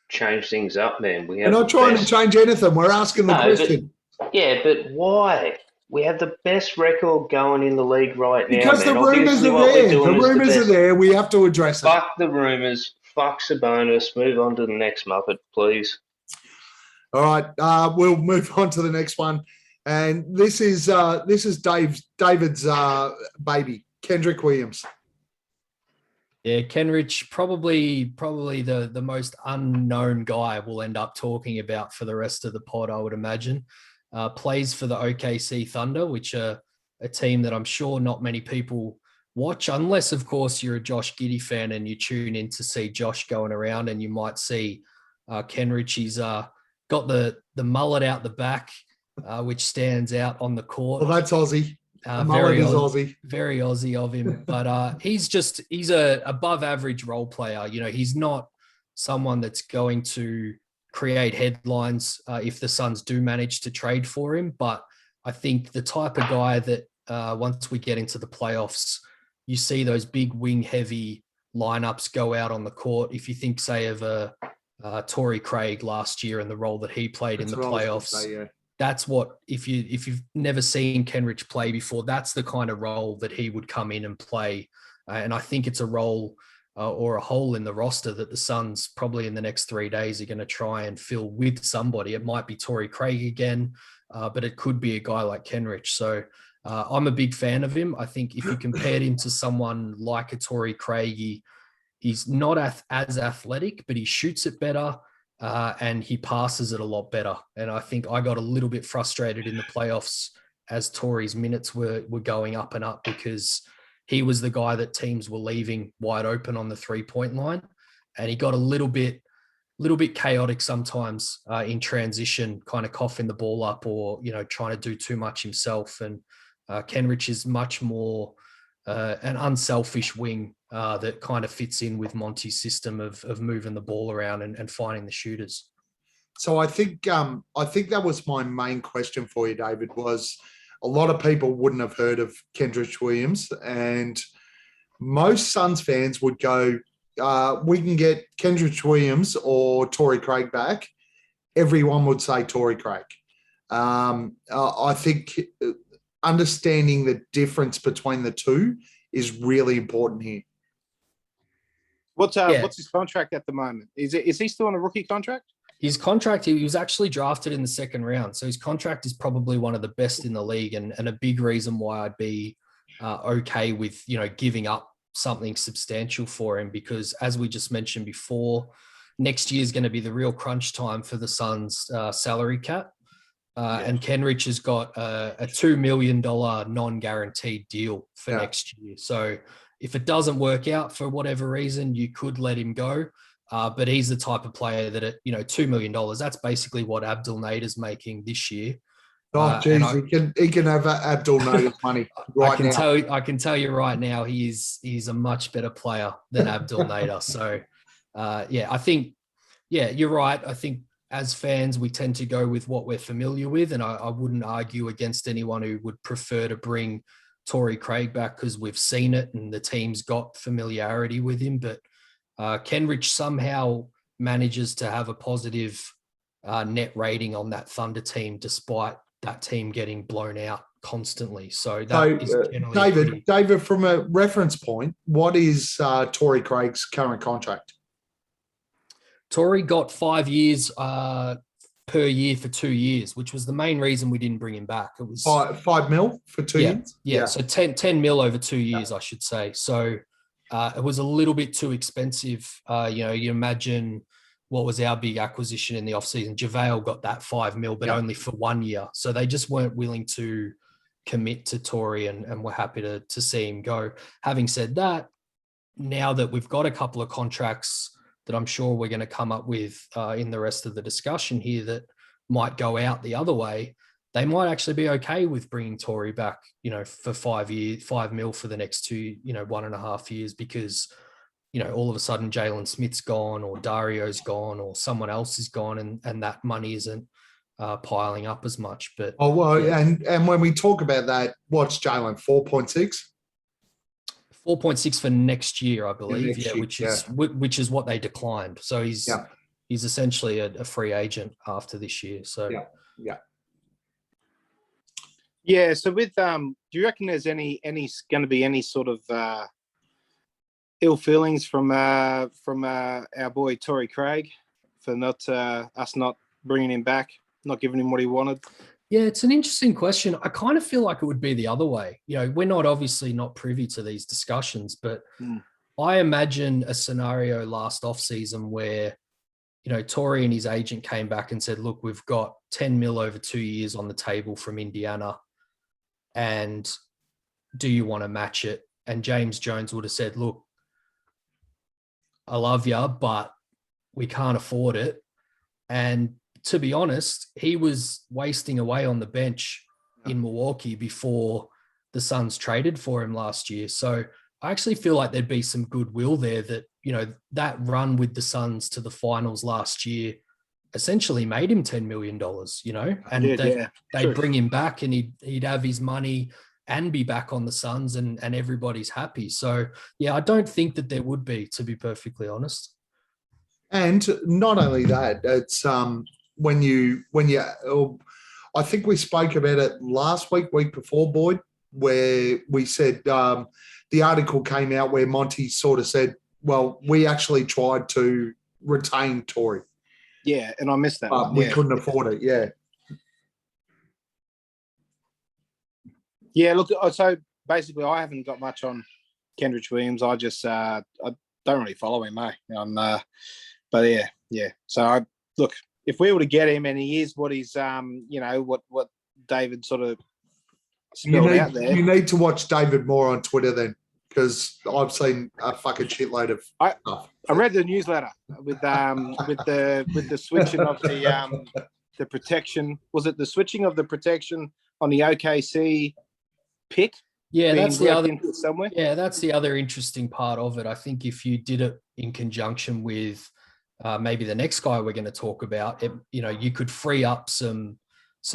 change things up, man. We're not trying to change anything. We're asking the question. But why? We have the best record going in the league right now. Because the rumors are there. The rumors are there. We have to address it. Fuck the rumors. Fuck Sabonis. Move on to the next Muppet, please. All right. We'll move on to the next one. And this is David's baby, Kendrick Williams. Yeah, Kenrich, probably the most unknown guy we'll end up talking about for the rest of the pod, I would imagine. Plays for the OKC Thunder, which are a team that I'm sure not many people watch, unless, of course, you're a Josh Giddey fan and you tune in to see Josh going around, and you might see Kenrich. He's got the mullet out the back, which stands out on the court. Well, that's Aussie. Very Aussie of him, but he's a above average role player. He's not someone that's going to create headlines if the Suns do manage to trade for him. But I think the type of guy that once we get into the playoffs, you see those big wing heavy lineups go out on the court. If you think, say, of a Torrey Craig last year and the role that he played in the playoffs. That's what, if you've never seen Kenrich play before, that's the kind of role that he would come in and play. And I think it's a role or a hole in the roster that the Suns probably in the next 3 days are going to try and fill with somebody. It might be Torrey Craig again, but it could be a guy like Kenrich. So I'm a big fan of him. I think if you compared him to someone like a Torrey Craig, he's not as athletic, but he shoots it better. And he passes it a lot better. And I think I got a little bit frustrated in the playoffs as Torrey's minutes were going up and up, because he was the guy that teams were leaving wide open on the 3-point line. And he got a little bit chaotic sometimes in transition, kind of coughing the ball up or, trying to do too much himself. And Kenrich is much more an unselfish wing that kind of fits in with Monty's system of moving the ball around and finding the shooters. So I think that was my main question for you, David, was a lot of people wouldn't have heard of Kendrick Williams, and most Suns fans would go, we can get Kendrick Williams or Torrey Craig back. Everyone would say Torrey Craig. I think understanding the difference between the two is really important here. What's his contract at the moment? Is he still on a rookie contract? His contract, he was actually drafted in the second round. So his contract is probably one of the best in the league, and a big reason why I'd be okay with, giving up something substantial for him, because as we just mentioned before, next year is going to be the real crunch time for the Suns' salary cap. And Kenrich has got a $2 million non-guaranteed deal for next year. So if it doesn't work out for whatever reason, you could let him go. But he's the type of player that at $2 million, that's basically what Abdul Nader's making this year. Oh, geez, he can have Abdul Nader's money right now. I can tell you right now, he's a much better player than Abdul Nader. So, I think, you're right. I think as fans, we tend to go with what we're familiar with, and I wouldn't argue against anyone who would prefer to bring Torrey Craig back because we've seen it and the team's got familiarity with him. But Kenrich somehow manages to have a positive net rating on that Thunder team, despite that team getting blown out constantly. So that is generally David, from a reference point, what is Torrey Craig's current contract? Torrey got 5 years per year for 2 years, which was the main reason we didn't bring him back. It was 5 mil for 2 years. Yeah. So 10 mil over 2 years, I should say. So it was a little bit too expensive. You imagine what was our big acquisition in the offseason. JaVale got that 5 mil, but only for 1 year. So they just weren't willing to commit to Torrey, and we're happy to see him go. Having said that, now that we've got a couple of contracts that I'm sure we're going to come up with in the rest of the discussion here that might go out the other way, they might actually be okay with bringing Torrey back, for 5 years, 5 mil for the next 1.5 years, because, all of a sudden Jalen Smith's gone, or Dario's gone, or someone else is gone, and that money isn't piling up as much. But and when we talk about that, what's Jalen, 4.6? 4.6 for next year, I believe. Which is what they declined. So he's essentially a free agent after this year. So So with do you reckon there's any going to be any sort of ill feelings from our boy Torrey Craig for us not bringing him back, not giving him what he wanted? Yeah, it's an interesting question. I kind of feel like it would be the other way. We're not privy to these discussions, but I imagine a scenario last offseason where, Torrey and his agent came back and said, look, we've got 10 mil over 2 years on the table from Indiana, and do you want to match it? And James Jones would have said, look, I love you, but we can't afford it. And to be honest, he was wasting away on the bench in Milwaukee before the Suns traded for him last year. So I actually feel like there'd be some goodwill there that, that run with the Suns to the finals last year essentially made him $10 million, and they'd bring him back and he'd have his money and be back on the Suns, and everybody's happy. So, I don't think that there would be, to be perfectly honest. And not only that, it's when you, I think we spoke about it last week before, Boyd, where we said the article came out where Monty sort of said, well, we actually tried to retain Torrey. Yeah, and I missed that. But we couldn't afford it, Yeah, look, so basically I haven't got much on Kenrich Williams. I just I don't really follow him, but yeah. So look, if we were to get him and he is what he's what David sort of spelled out there. You need to watch David more on Twitter then, because I've seen a fucking shitload of stuff. I read the newsletter with the switching of the protection. Was it the switching of the protection on the OKC pick? Yeah, that's the other somewhere. Yeah, that's the other interesting part of it. I think if you did it in conjunction with maybe the next guy we're going to talk about, you could free up some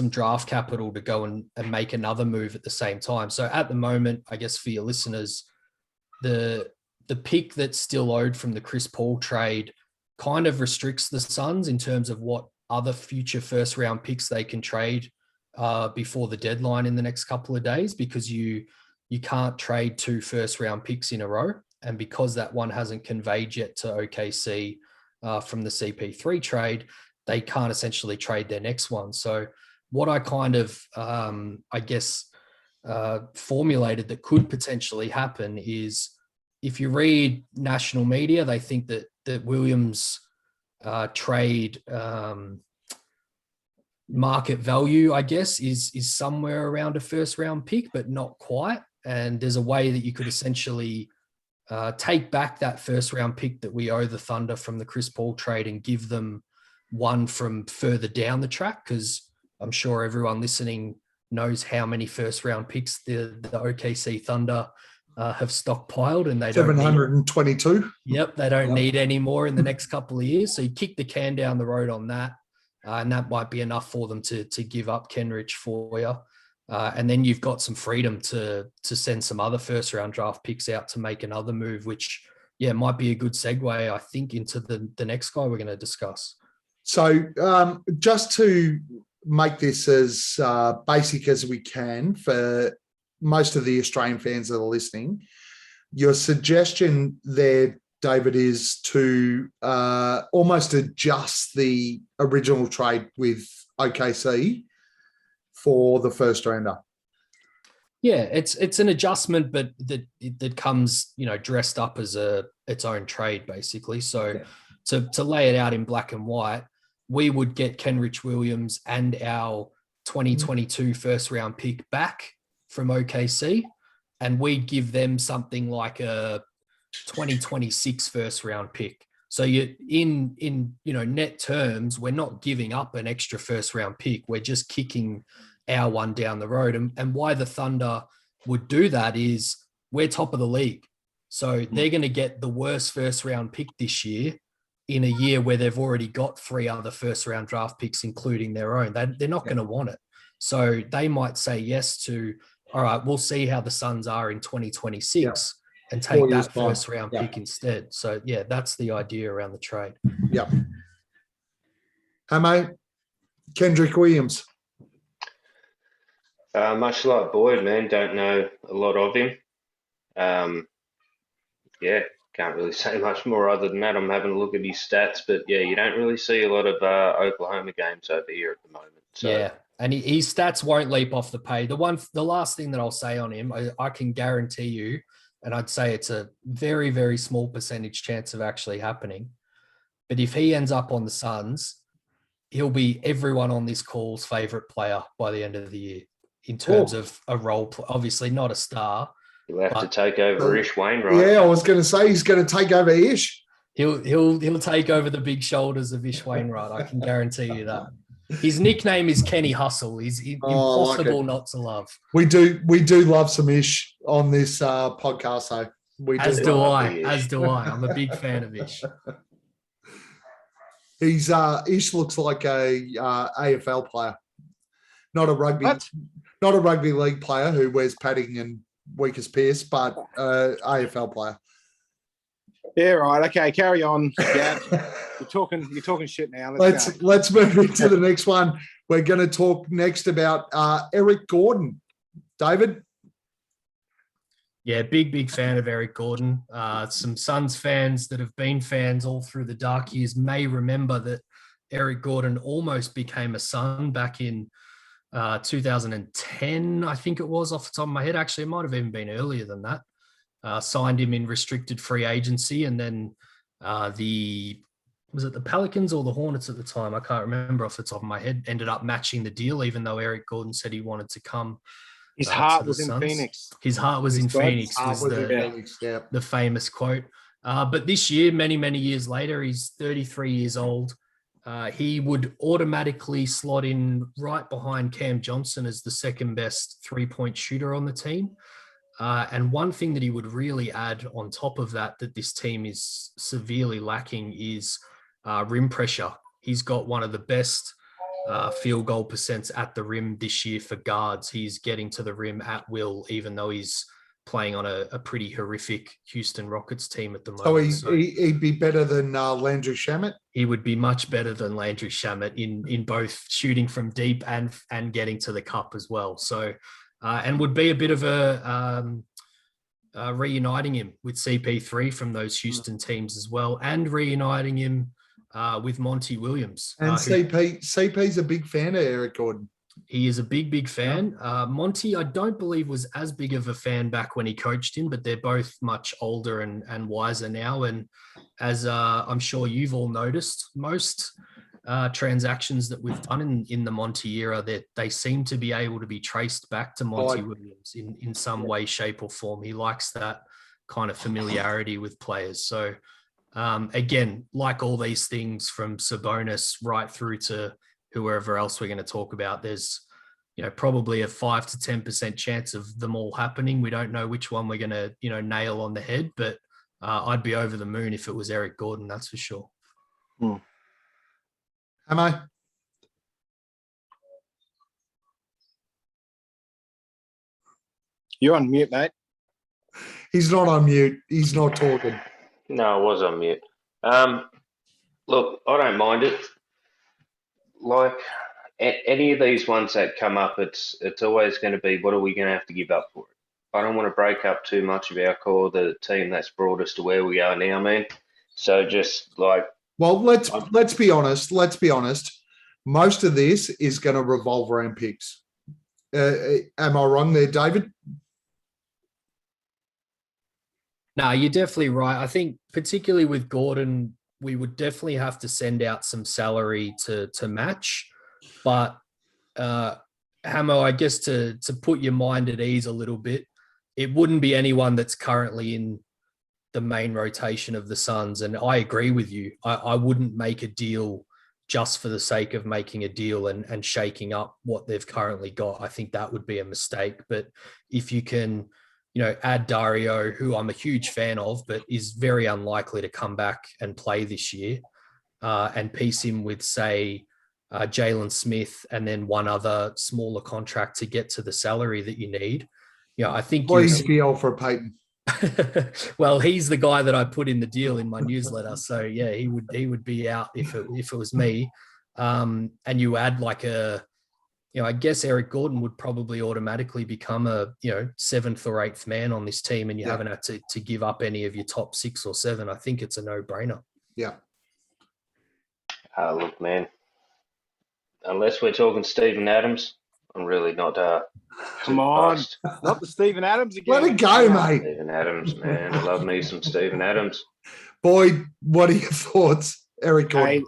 draft capital to go and make another move at the same time. So at the moment, I guess for your listeners, the pick that's still owed from the Chris Paul trade kind of restricts the Suns in terms of what other future first round picks they can trade before the deadline in the next couple of days, because you can't trade 2 first round picks in a row. And because that one hasn't conveyed yet to OKC from the CP3 trade, they can't essentially trade their next one. So what I kind of, formulated that could potentially happen is, if you read national media, they think that Williams trade market value, I guess, is somewhere around a first round pick, but not quite. And there's a way that you could essentially take back that first round pick that we owe the Thunder from the Chris Paul trade and give them one from further down the track, because I'm sure everyone listening knows how many first round picks the OKC Thunder have stockpiled, and they 722. They don't need any more in the next couple of years. So you kick the can down the road on that, and that might be enough for them to give up Kenrich for you. And then you've got some freedom to send some other first round draft picks out to make another move, which might be a good segue, I think, into the next guy we're going to discuss. So just to make this as basic as we can for most of the Australian fans that are listening, your suggestion there, David, is to almost adjust the original trade with OKC for the first rounder. Yeah, it's an adjustment, but that comes, dressed up as its own trade, basically. So to lay it out in black and white, we would get Kenrich Williams and our 2022 first round pick back from OKC, and we'd give them something like a 2026 first round pick. So you in net terms, we're not giving up an extra first round pick. We're just kicking our one down the road. And why the Thunder would do that is we're top of the league. So they're going to get the worst first round pick this year in a year where they've already got 3 other first round draft picks, including their own. They're not going to want it. So they might say yes to, all right, we'll see how the Suns are in 2026 and take that first round pick instead. So that's the idea around the trade. Yeah. Hey, mate, Kendrick Williams. Much like Boyd, man, don't know a lot of him. Can't really say much more other than that. I'm having a look at his stats, but you don't really see a lot of Oklahoma games over here at the moment. So. And his stats won't leap off the page. The last thing that I'll say on him, I can guarantee you, and I'd say it's a very, very small percentage chance of actually happening. But if he ends up on the Suns, he'll be everyone on this call's favorite player by the end of the year in terms of a role. Obviously not a star. He'll have to take over Ish Wainwright. Yeah, I was going to say he's going to take over Ish. He'll take over the big shoulders of Ish Wainwright. I can guarantee you that. His nickname is Kenny Hustle. He's impossible not to love. We do love some Ish on this podcast, though. As do I. I'm a big fan of Ish. Ish looks like a AFL player, not a rugby league player who wears padding and weak as Pierce, but AFL player. Yeah, right. Okay, carry on. Yeah, you're talking shit now. Let's move into the next one. We're going to talk next about Eric Gordon. David? Yeah, big fan of Eric Gordon. Some Suns fans that have been fans all through the dark years may remember that Eric Gordon almost became a Sun back in 2010, I think it was, off the top of my head. Actually, it might have even been earlier than that. Signed him in restricted free agency, and then was it the Pelicans or the Hornets at the time? I can't remember off the top of my head. Ended up matching the deal, even though Eric Gordon said he wanted to come. His heart was in Phoenix. His heart was in Phoenix, was the famous quote. But this year, many years later, he's 33 years old. He would automatically slot in right behind Cam Johnson as the second best three-point shooter on the team. And one thing that he would really add on top of that this team is severely lacking is rim pressure. He's got one of the best field goal percents at the rim this year for guards. He's getting to the rim at will, even though he's playing on a pretty horrific Houston Rockets team at the moment. So he'd be better than Landry Shamit? He would be much better than Landry Shamit in both shooting from deep and getting to the cup as well. So, and would be a bit of a reuniting him with CP3 from those Houston teams as well, and reuniting him with Monty Williams. And CP's a big fan of Eric Gordon. He is a big fan. Monty, I don't believe, was as big of a fan back when he coached him, but they're both much older and wiser now. And as I'm sure you've all noticed, most transactions that we've done in the Monty era, that they seem to be able to be traced back to Monty Williams in some way, shape, or form. He likes that kind of familiarity with players. So again, like all these things from Sabonis right through to whoever else we're going to talk about, there's, probably a 5 to 10% chance of them all happening. We don't know which one we're going to, nail on the head, but I'd be over the moon if it was Eric Gordon, that's for sure. Am I? You're on mute, mate. He's not on mute. He's not talking. No, I was on mute. Look, I don't mind it. Like any of these ones that come up, it's always going to be, what are we going to have to give up for it? I don't want to break up too much of our core, the team that's brought us to where we are now, man. So just like, well, let's be honest. Let's be honest. Most of this is going to revolve around picks. Am I wrong there, David? No, you're definitely right. I think particularly with Gordon, we would definitely have to send out some salary to match. But Hamo, I guess to put your mind at ease a little bit, it wouldn't be anyone that's currently in the main rotation of the Suns. And I agree with you. I wouldn't make a deal just for the sake of making a deal and shaking up what they've currently got. I think that would be a mistake. But if you can, add Dario, who I'm a huge fan of, but is very unlikely to come back and play this year, and piece him with, say, Jalen Smith and then one other smaller contract to get to the salary that you need. I think please be all for Peyton. Well, he's the guy that I put in the deal in my newsletter. So yeah, he would be out if it was me. And you add like I guess Eric Gordon would probably automatically become a 7th or 8th man on this team, and you haven't had to give up any of your top 6 or 7. I think it's a no-brainer. Yeah. Look, man, unless we're talking Steven Adams, I'm really not. Come on, not the Steven Adams again. Let it go, mate. Steven Adams, man, I love me some Steven Adams. Boyd, what are your thoughts, Eric Gordon?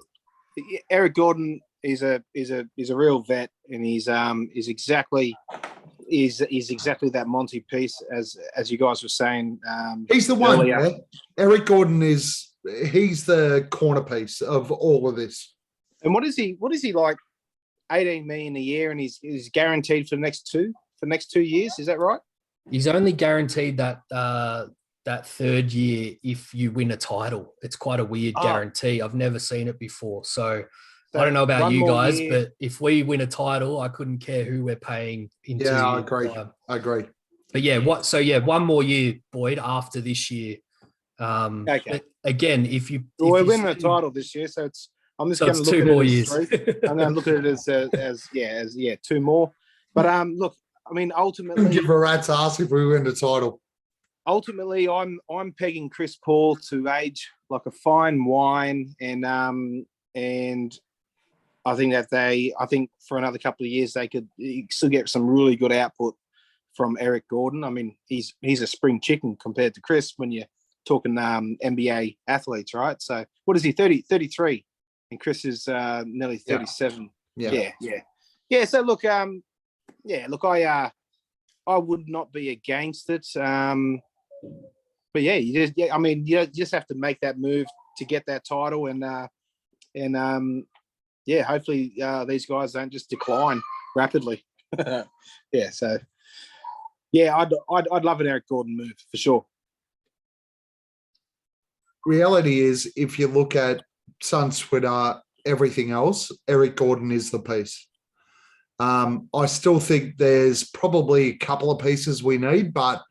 Eric Gordon is a real vet, and he's exactly that Monty piece as you guys were saying. He's the one. Earlier. Yeah? Eric Gordon he's the corner piece of all of this. And what is he like? 18 million a year, and he's guaranteed for the next 2 years. Is that right? He's only guaranteed that third year if you win a title. It's quite a weird guarantee. I've never seen it before. So I don't know about you guys, but if we win a title, I couldn't care who we're paying in 2 years. I agree. But yeah, one more year, Boyd, after this year. Okay. But again, if we're winning a title this year, so I'm just going to look 2 at more it years. as 3. I'm going to look at it as 2 more. But look, I mean, ultimately, give a rat's ass if we win the title. Ultimately, I'm pegging Chris Paul to age like a fine wine, and I think for another couple of years they could still get some really good output from Eric Gordon. I mean, he's a spring chicken compared to Chris when you're talking NBA athletes, right? So what is he, 33? And Chris is nearly 37. Yeah. So look, I would not be against it. But yeah, you just have to make that move to get that title, and hopefully these guys don't just decline rapidly. So I'd love an Eric Gordon move for sure. Reality is, if you look at Suns Twitter, everything else, Eric Gordon is the piece. I still think there's probably a couple of pieces we need, but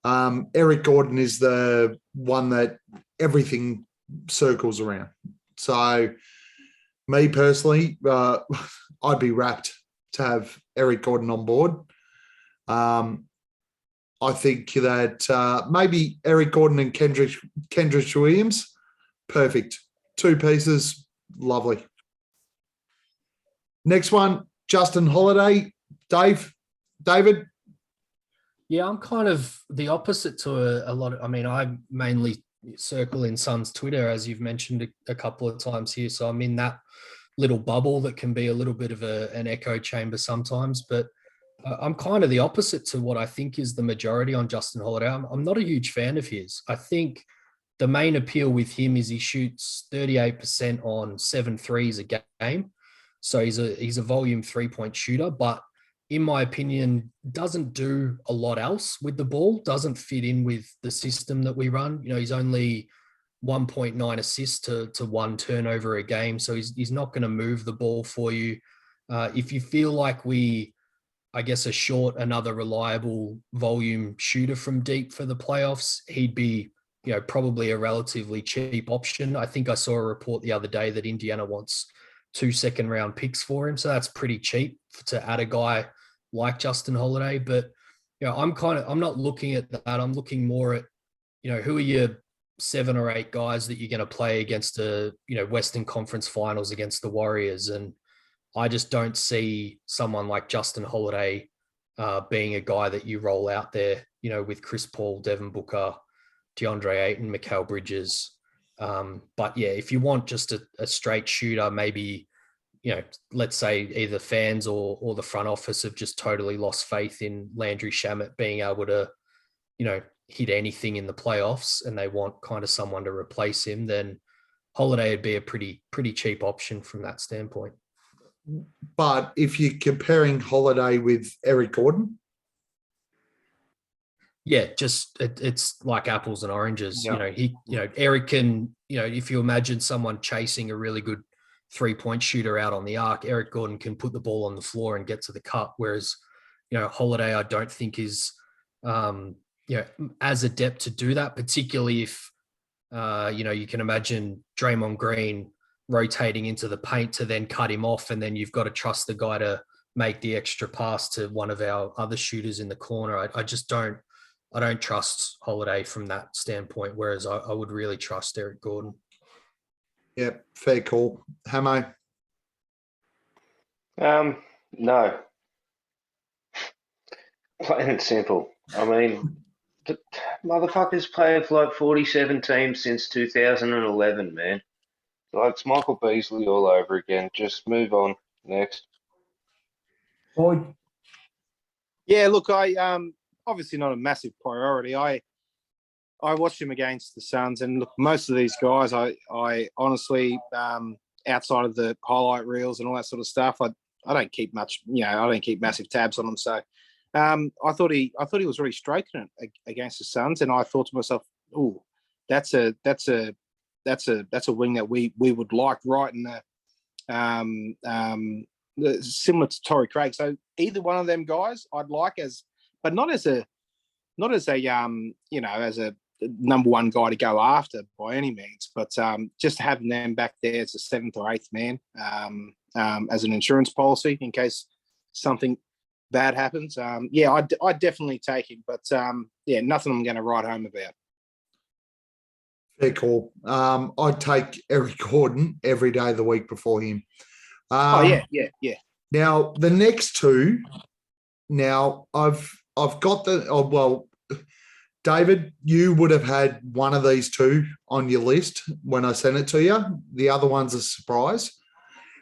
Eric Gordon is the one that everything circles around. So me personally, I'd be rapt to have Eric Gordon on board. I think that maybe Eric Gordon and Kendrick Williams, perfect 2 pieces, lovely. Next one, Justin Holliday. David. Yeah, I'm kind of the opposite to a lot of, I mean, I mainly circle in Suns Twitter, as you've mentioned a couple of times here. So I'm in that little bubble that can be a little bit of an echo chamber sometimes. But I'm kind of the opposite to what I think is the majority on Justin Holliday. I'm not a huge fan of his. I think the main appeal with him is he shoots 38% on 7 threes a game. So he's a volume 3-point shooter, but in my opinion, doesn't do a lot else with the ball, doesn't fit in with the system that we run. You know, he's only 1.9 assists to 1 turnover a game. So he's not going to move the ball for you. If you feel like we, I guess, are short another reliable volume shooter from deep for the playoffs, he'd be, you know, probably a relatively cheap option. I think I saw a report the other day that Indiana wants 2 second-round picks for him. So that's pretty cheap to add a guy like Justin Holliday. But, you know, I'm not looking at that. I'm looking more at, you know, who are your 7 or 8 guys that you're going to play against the, you know, Western Conference Finals against the Warriors. And I just don't see someone like Justin Holliday being a guy that you roll out there, you know, with Chris Paul, Devin Booker, DeAndre Ayton, Mikal Bridges. But yeah, if you want just a straight shooter, maybe, you know, let's say either fans or the front office have just totally lost faith in Landry Shamit being able to, you know, hit anything in the playoffs, and they want kind of someone to replace him, then Holiday would be a pretty cheap option from that standpoint. But if you're comparing Holiday with Eric Gordon, yeah, just it's like apples and oranges. Yeah. You know, Eric can, you know, if you imagine someone chasing a really good 3-point shooter out on the arc, Eric Gordon can put the ball on the floor and get to the cup. Whereas, you know, Holiday, I don't think is, you know, as adept to do that, particularly if, you know, you can imagine Draymond Green rotating into the paint to then cut him off. And then you've got to trust the guy to make the extra pass to one of our other shooters in the corner. I just don't trust Holiday from that standpoint, whereas I would really trust Eric Gordon. Yeah, fair call. Hamo? No. Plain and simple. I mean, the motherfuckers played for like 47 teams since 2011, man. Like, it's Michael Beasley all over again. Just move on. Next. Boyd? Yeah, look, I obviously not a massive priority. I watched him against the Suns, and look, most of these guys, I honestly, outside of the highlight reels and all that sort of stuff, I don't keep much, you know, I don't keep massive tabs on them. So, I thought he was really striking it against the Suns, and I thought to myself, oh, that's a wing that we would like right in the similar to Torrey Craig. So either one of them guys I'd like but not as a you know, as a number one guy to go after by any means, but just having them back there as a 7th or 8th man, as an insurance policy in case something bad happens. Yeah, I'd definitely take him, but yeah, nothing I'm going to write home about. Fair call. I'd take Eric Gordon every day of the week before him. Yeah. Now, the next two, now I've got David, you would have had one of these two on your list when I sent it to you. The other one's a surprise.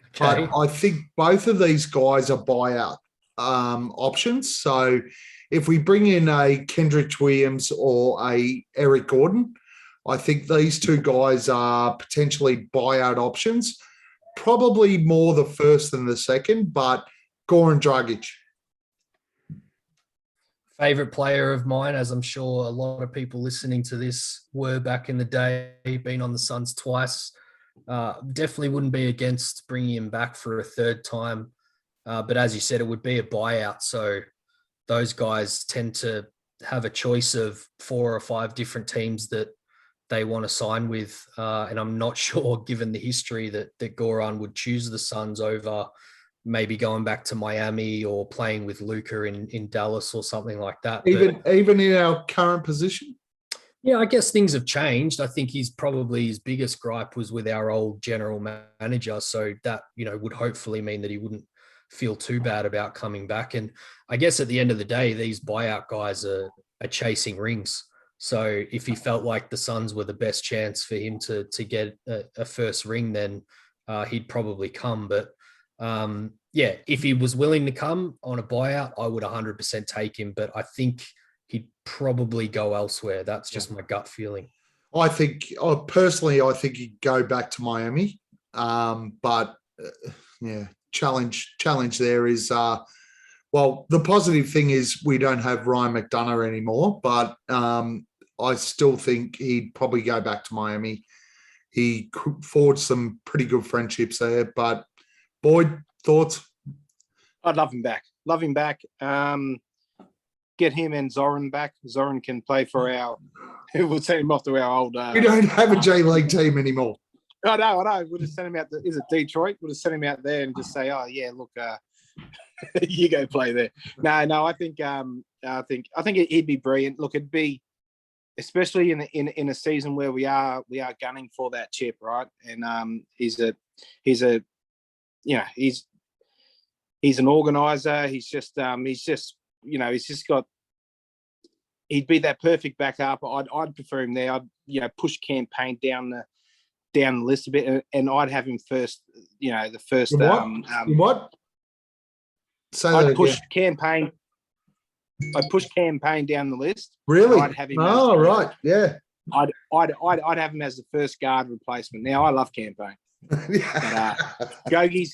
Okay. But I think both of these guys are buyout options. So if we bring in a Kendrick Williams or a Eric Gordon, I think these two guys are potentially buyout options. Probably more the first than the second, but Goran Dragic. Favorite player of mine, as I'm sure a lot of people listening to this were back in the day, been on the Suns twice. Definitely wouldn't be against bringing him back for a third time. But as you said, it would be a buyout. So those guys tend to have a choice of 4 or 5 different teams that they want to sign with. And I'm not sure, given the history, that Goran would choose the Suns over maybe going back to Miami or playing with Luka in Dallas or something like that. Even in our current position? Yeah, I guess things have changed. I think he's probably his biggest gripe was with our old general manager. So that, would hopefully mean that he wouldn't feel too bad about coming back. And I guess at the end of the day, these buyout guys are chasing rings. So if he felt like the Suns were the best chance for him to get a first ring, then he'd probably come. But yeah, if he was willing to come on a buyout, I would 100% take him. But I think he'd probably go elsewhere. That's just my gut feeling. I think, personally, I think he'd go back to Miami. But yeah, challenge there is, well, the positive thing is we don't have Ryan McDonough anymore, but I still think he'd probably go back to Miami. He forged some pretty good friendships there. But Boyd, thoughts? I'd love him back. Love him back. Get him and Zoran back. Zoran can play for we'll send him off to our old. We don't have a J League team anymore. I know. We'll just send him out. Is it Detroit? We'll just send him out there and just say, "Oh yeah, look, you go play there." No. I think he'd be brilliant. Look, it'd be, especially in a season where we are gunning for that chip, right? And he's an organizer. He's just got. He'd be that perfect backup. I'd prefer him there. I'd push campaign down the list a bit, and I'd have him first. The first. What? So I'd push campaign. I'd push campaign down the list. Really? I'd have him right. Yeah. I'd have him as the first guard replacement. Now I love campaign. Gogi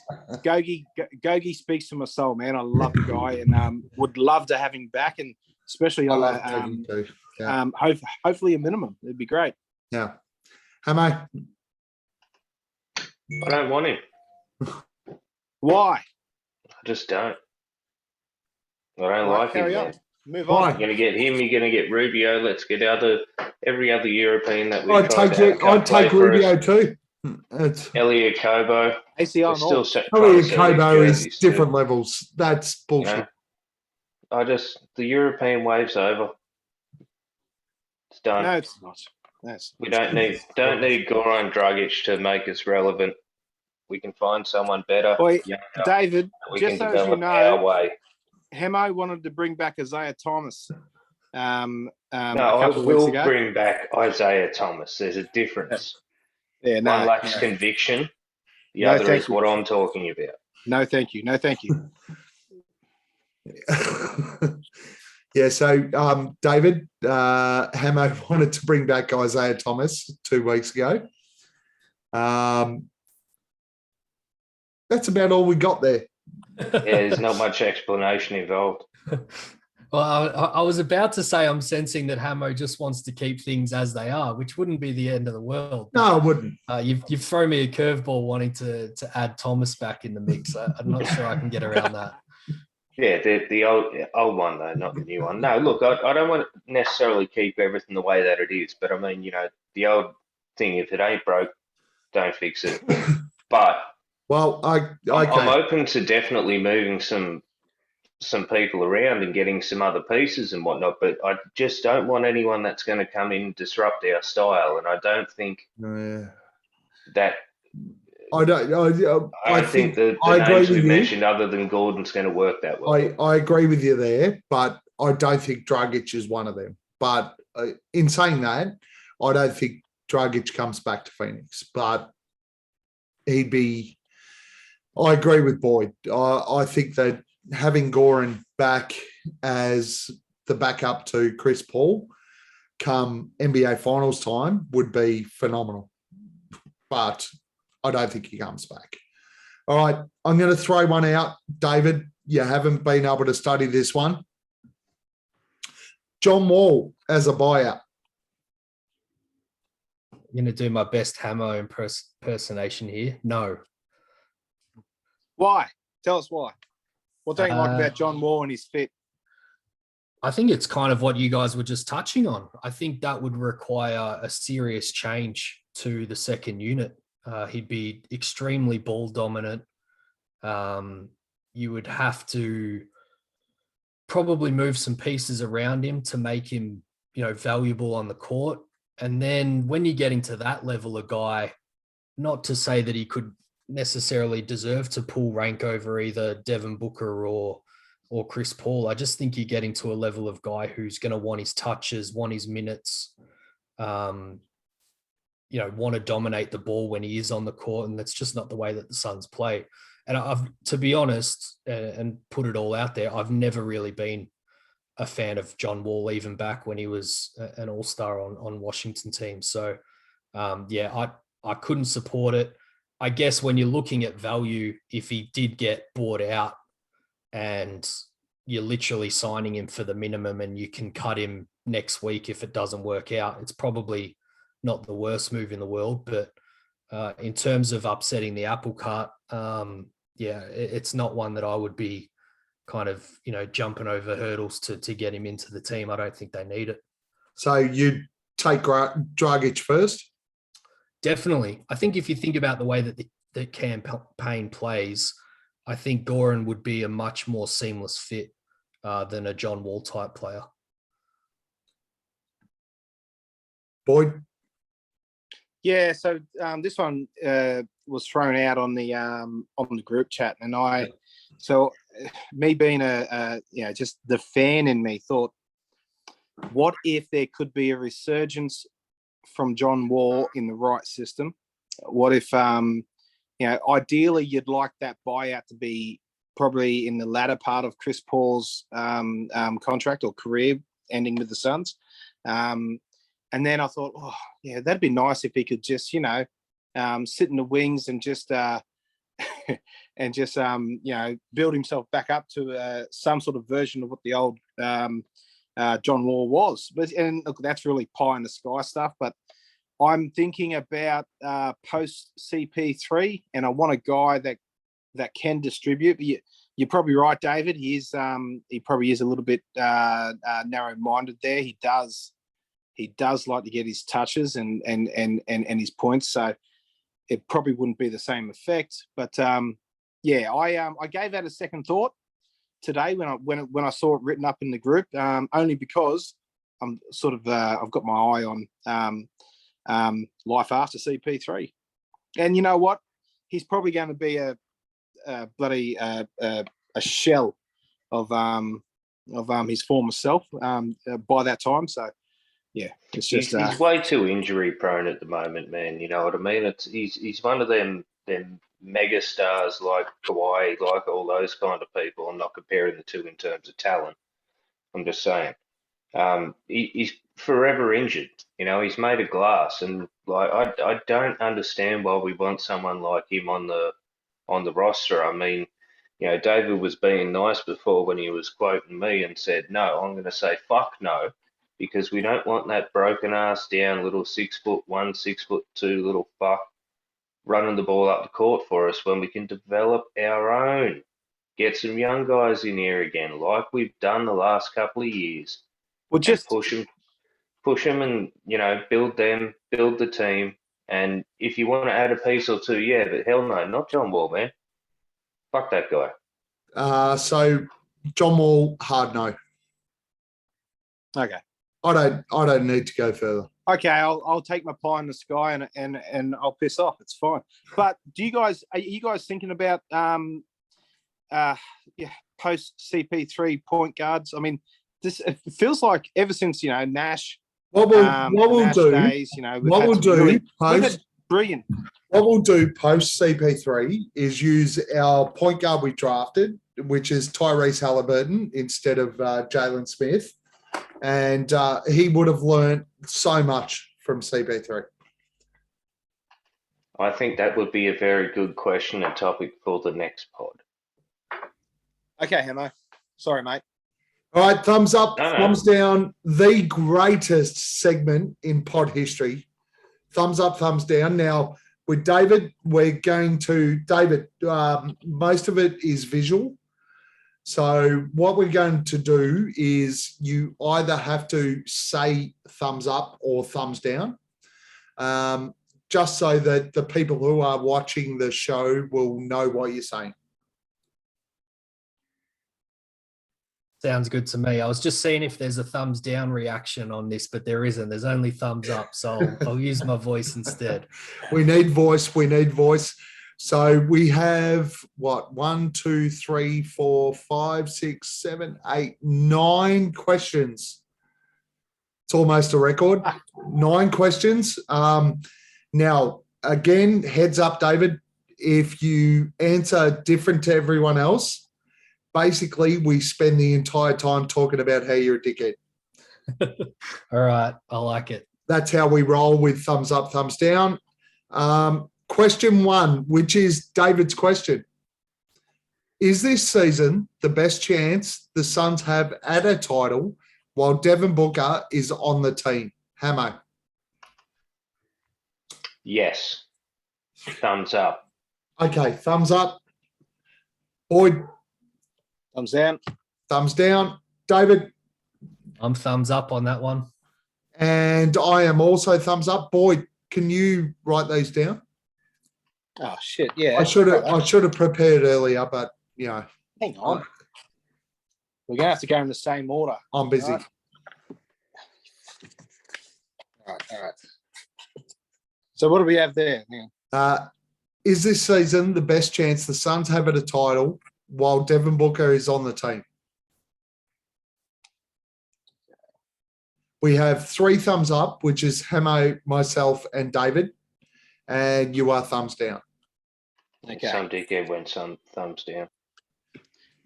speaks to my soul, man. I love the guy, and would love to have him back, and especially on hopefully a minimum. It'd be great. Yeah. Hamo? I don't want him. Why? I just don't. I don't like him. On. Move Why? on. You're going to get him. You're going to get Rubio. Let's get every other European that we've I'd take Rubio too. Elliot Kobo. ACL still Elliot Kobo is different levels. That's bullshit. The European wave's over. It's done. No, it's not. We don't need Goran Dragic to make us relevant. We can find someone better. Boy, David, we just can so you develop our know, way. Hemo wanted to bring back Isaiah Thomas. No, I will bring back Isaiah Thomas. There's a difference. Yeah, One lacks conviction. The other is what I'm talking about. No, thank you. Yeah, so David, Hamo wanted to bring back Isaiah Thomas 2 weeks ago. That's about all we got there. Yeah, there's not much explanation involved. Well, I was about to say I'm sensing that Hamo just wants to keep things as they are, which wouldn't be the end of the world. No, it wouldn't. You've thrown me a curveball wanting to add Thomas back in the mix. I'm not sure I can get around that. Yeah, the old one though, not the new one. No, look, I don't want to necessarily keep everything the way that it is, but I mean, the old thing, if it ain't broke, don't fix it. But I'm open to definitely moving some people around and getting some other pieces and whatnot, but I just don't want anyone that's going to come in and disrupt our style, and I don't think that. I think the names we mentioned, other than Gordon's, going to work that well. I agree with you there, but I don't think Dragic is one of them. But in saying that, I don't think Dragic comes back to Phoenix. But he'd be. I agree with Boyd. I think that having Goran back as the backup to Chris Paul come NBA Finals time would be phenomenal. But I don't think he comes back. All right, I'm going to throw one out. David, you haven't been able to study this one. John Wall as a buyout. I'm going to do my best Hamo impersonation here. No. Why? Tell us why. What don't you like about John Wall and his fit? I think it's kind of what you guys were just touching on. I think that would require a serious change to the second unit. He'd be extremely ball dominant. You would have to probably move some pieces around him to make him valuable on the court. And then when you're getting to that level of guy, not to say that he could necessarily deserve to pull rank over either Devin Booker or Chris Paul. I just think you're getting to a level of guy who's going to want his touches, want his minutes, want to dominate the ball when he is on the court. And that's just not the way that the Suns play. And to be honest, and put it all out there, I've never really been a fan of John Wall, even back when he was an all-star on Washington team. So I couldn't support it. I guess when you're looking at value, if he did get bought out and you're literally signing him for the minimum and you can cut him next week if it doesn't work out, it's probably not the worst move in the world. But in terms of upsetting the apple cart, it's not one that I would be kind of, jumping over hurdles to get him into the team. I don't think they need it. So you'd take Dragic first? Definitely. I think if you think about the way that the campaign plays, I think Goran would be a much more seamless fit than a John Wall type player. Boyd? Yeah, so this one was thrown out on the group chat, and me being just the fan in me thought, what if there could be a resurgence from John Wall in the right system? What if ideally you'd like that buyout to be probably in the latter part of Chris Paul's contract or career ending with the Suns. And then I thought, that'd be nice if he could just, sit in the wings and just build himself back up to some sort of version of what the old John Wall was. And look, that's really pie in the sky stuff. But I'm thinking about post CP3, and I want a guy that can distribute. But you're probably right, David. He probably is a little bit narrow-minded there. He does like to get his touches and his points. So it probably wouldn't be the same effect. But I gave that a second thought today when I saw it written up in the group, only because I'm sort of I've got my eye on life after CP3, and you know what, he's probably going to be a bloody shell of his former self by that time. So yeah, it's just he's way too injury prone at the moment, man. You know what I mean? He's one of them mega stars like Kawhi, like all those kind of people. I'm not comparing the two in terms of talent. I'm just saying. He's forever injured. He's made of glass, and I don't understand why we want someone like him on the roster. I mean, David was being nice before when he was quoting me and said, "No, I'm going to say fuck no, because we don't want that broken ass down little 6'1", 6'2" little fuck running the ball up the court for us when we can develop our own, get some young guys in here again, like we've done the last couple of years." Well, just push them, and build the team. And if you want to add a piece or two, yeah, but hell no, not John Wall, man. Fuck that guy. So John Wall, hard no. Okay. I don't need to go further. Okay, I'll take my pie in the sky and I'll piss off. It's fine. But are you guys thinking about post CP3 point guards? I mean, it feels like ever since Nash. What we'll do post CP3 is use our point guard we drafted, which is Tyrese Halliburton instead of Jalen Smith, and he would have learned so much from CP3. I think that would be a very good question and topic for the next pod. Okay, Hemo. Sorry, mate. All right, thumbs up, thumbs down. The greatest segment in pod history. Thumbs up, thumbs down. Now, with David, most of it is visual. So what we're going to do is you either have to say thumbs up or thumbs down, just so that the people who are watching the show will know what you're saying. Sounds good to me. I was just seeing if there's a thumbs down reaction on this, but there isn't. There's only thumbs up. So I'll use my voice instead. We need voice. We need voice. So we have what? 1, 2, 3, 4, 5, 6, 7, 8, 9 questions. It's almost a record. 9 questions. Now, again, heads up, David. If you answer different to everyone else, basically we spend the entire time talking about how you're a dickhead. All right. I like it. That's how we roll with thumbs up, thumbs down. Question 1, which is David's question. Is this season the best chance the Suns have at a title while Devin Booker is on the team? Hamo. Yes. Thumbs up. Okay, thumbs up. Boyd, Thumbs down. thumbs down. David, I'm thumbs up on that one. and I am also thumbs up. Boyd, can you write these down? Oh shit! Yeah. I should have prepared earlier, but you know, Hang on. We're gonna have to go in the same order. I'm busy. All right. So what do we have there? Hang on. Is this season the best chance the Suns have at a title while Devin Booker is on the team? We have 3 thumbs up, which is Hamo, myself, and David, and you are thumbs down. Okay. Some dickhead went some thumbs down.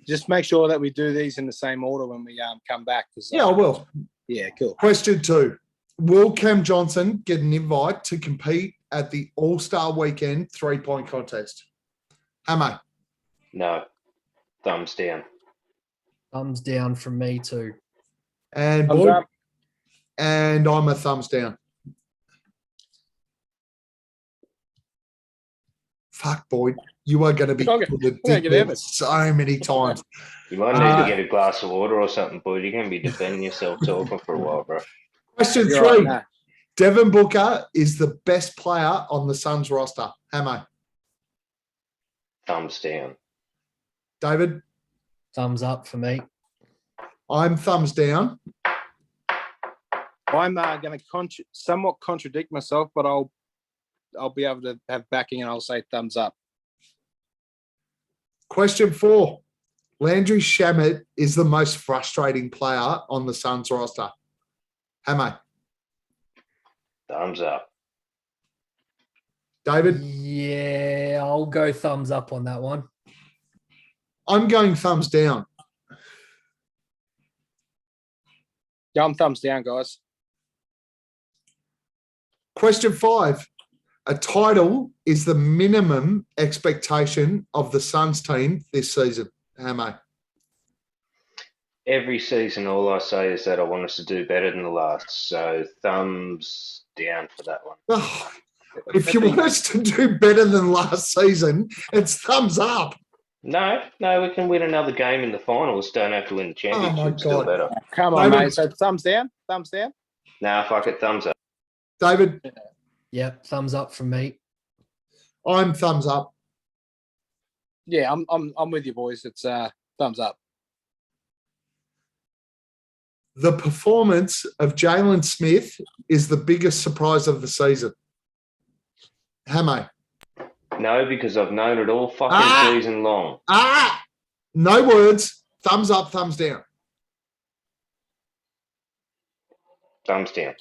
Just make sure that we do these in the same order when we come back. Yeah, I will. Yeah, cool. Question 2. Will Cam Johnson get an invite to compete at the All-Star Weekend 3-point contest? Hamo. No. Thumbs down. Thumbs down from me too. And Thumbs Boyd. up. And I'm a thumbs down. Fuck, Boyd. You are going to be Okay. called a We're gonna get dickhead Evans. so many times. You might need to get a glass of water or something, boy. You're going to be defending yourself talking for a while, bro. Question You're 3. right, no. Devin Booker is the best player on the Suns roster. Hamo. Thumbs down. David, Thumbs up for me. I'm thumbs down. I'm going to somewhat contradict myself, but I'll be able to have backing, and I'll say thumbs up. Question 4. Landry Shamit is the most frustrating player on the Suns roster. Hamo. Thumbs up. David, Yeah, I'll go thumbs up on that one. I'm going thumbs down. Yeah, I'm thumbs down, guys. Question 5. A title is the minimum expectation of the Suns team this season. Hamo. Every season, all I say is that I want us to do better than the last. So thumbs down for that one. Oh, if you want us to do better than last season, it's thumbs up. No, we can win another game in the finals. Don't have to win the championship. Still God. better. Come on, David. mate. So thumbs down? Thumbs down? Nah, fuck it. Thumbs up. David, Yep, thumbs up from me. I'm thumbs up. Yeah, I'm with you, boys. It's thumbs up. The performance of Jalen Smith is the biggest surprise of the season. Hamo. No, because I've known it all fucking season long. No words. Thumbs up, thumbs down. Thumbs down.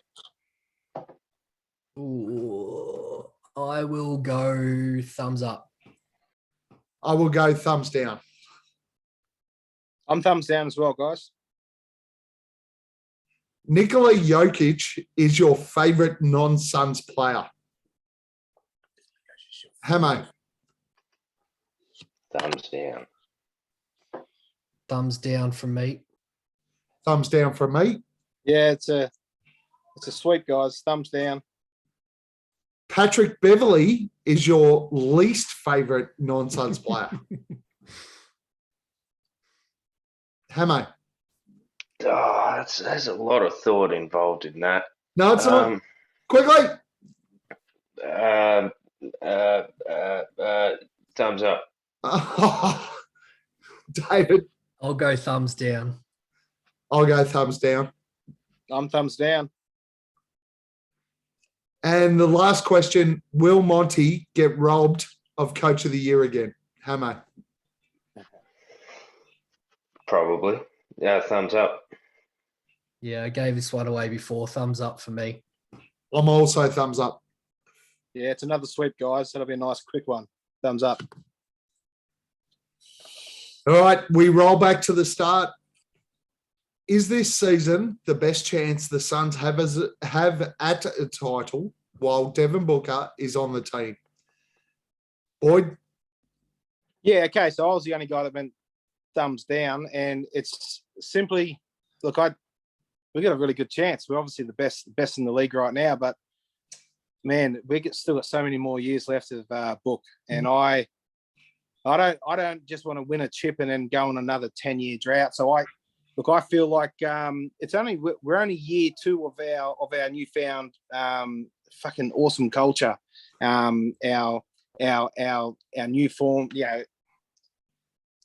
Ooh, I will go thumbs up. I will go thumbs down. I'm thumbs down as well, guys. Nikola Jokic is your favorite non-Suns player. Hamo. Thumbs down. Thumbs down from me. Thumbs down from me. Yeah, it's a sweep, guys. Thumbs down. Patrick Beverley is your least favorite non-Suns player. Hamo. Oh, there's a lot of thought involved in that. No, it's not. Quickly. Thumbs up. David. I'll go thumbs down. I'll go thumbs down. I'm thumbs down. And the last question, will Monty get robbed of Coach of the Year again? Hammer. Probably. Yeah, thumbs up. Yeah, I gave this one away before. Thumbs up for me. I'm also thumbs up. Yeah, it's another sweep, guys. That'll be a nice quick one. Thumbs up. All right, we roll back to the start. Is this season the best chance the Suns have at a title while Devin Booker is on the team? Boyd? Yeah, okay. So I was the only guy that went thumbs down, and it's simply, look, we got a really good chance. We're obviously the best in the league right now, but man, still got so many more years left of Book, and I don't just want to win a chip and then go on another 10-year drought. So I feel like we're only year 2 of our newfound fucking awesome culture, our new form.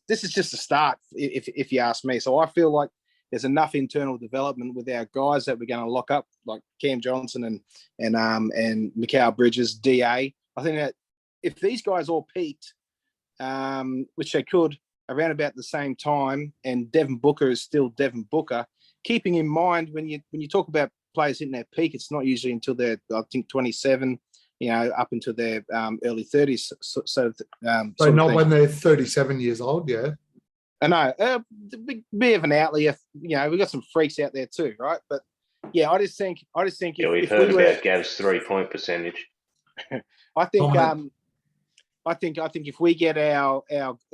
This is just a start, if you ask me. So I feel like there's enough internal development with our guys that we're going to lock up, like Cam Johnson and Mikal Bridges, DA. I think that if these guys all peaked, which they could around about the same time, and Devin Booker is still Devin Booker, keeping in mind when you talk about players hitting their peak, it's not usually until they're, I think, 27, up into their early 30s. So not when they're 37 years old, yeah. I know, bit of an outlier. We've got some freaks out there too, right? But yeah, I just think. Yeah, we've heard about Gav's 3-point percentage. I think if we get our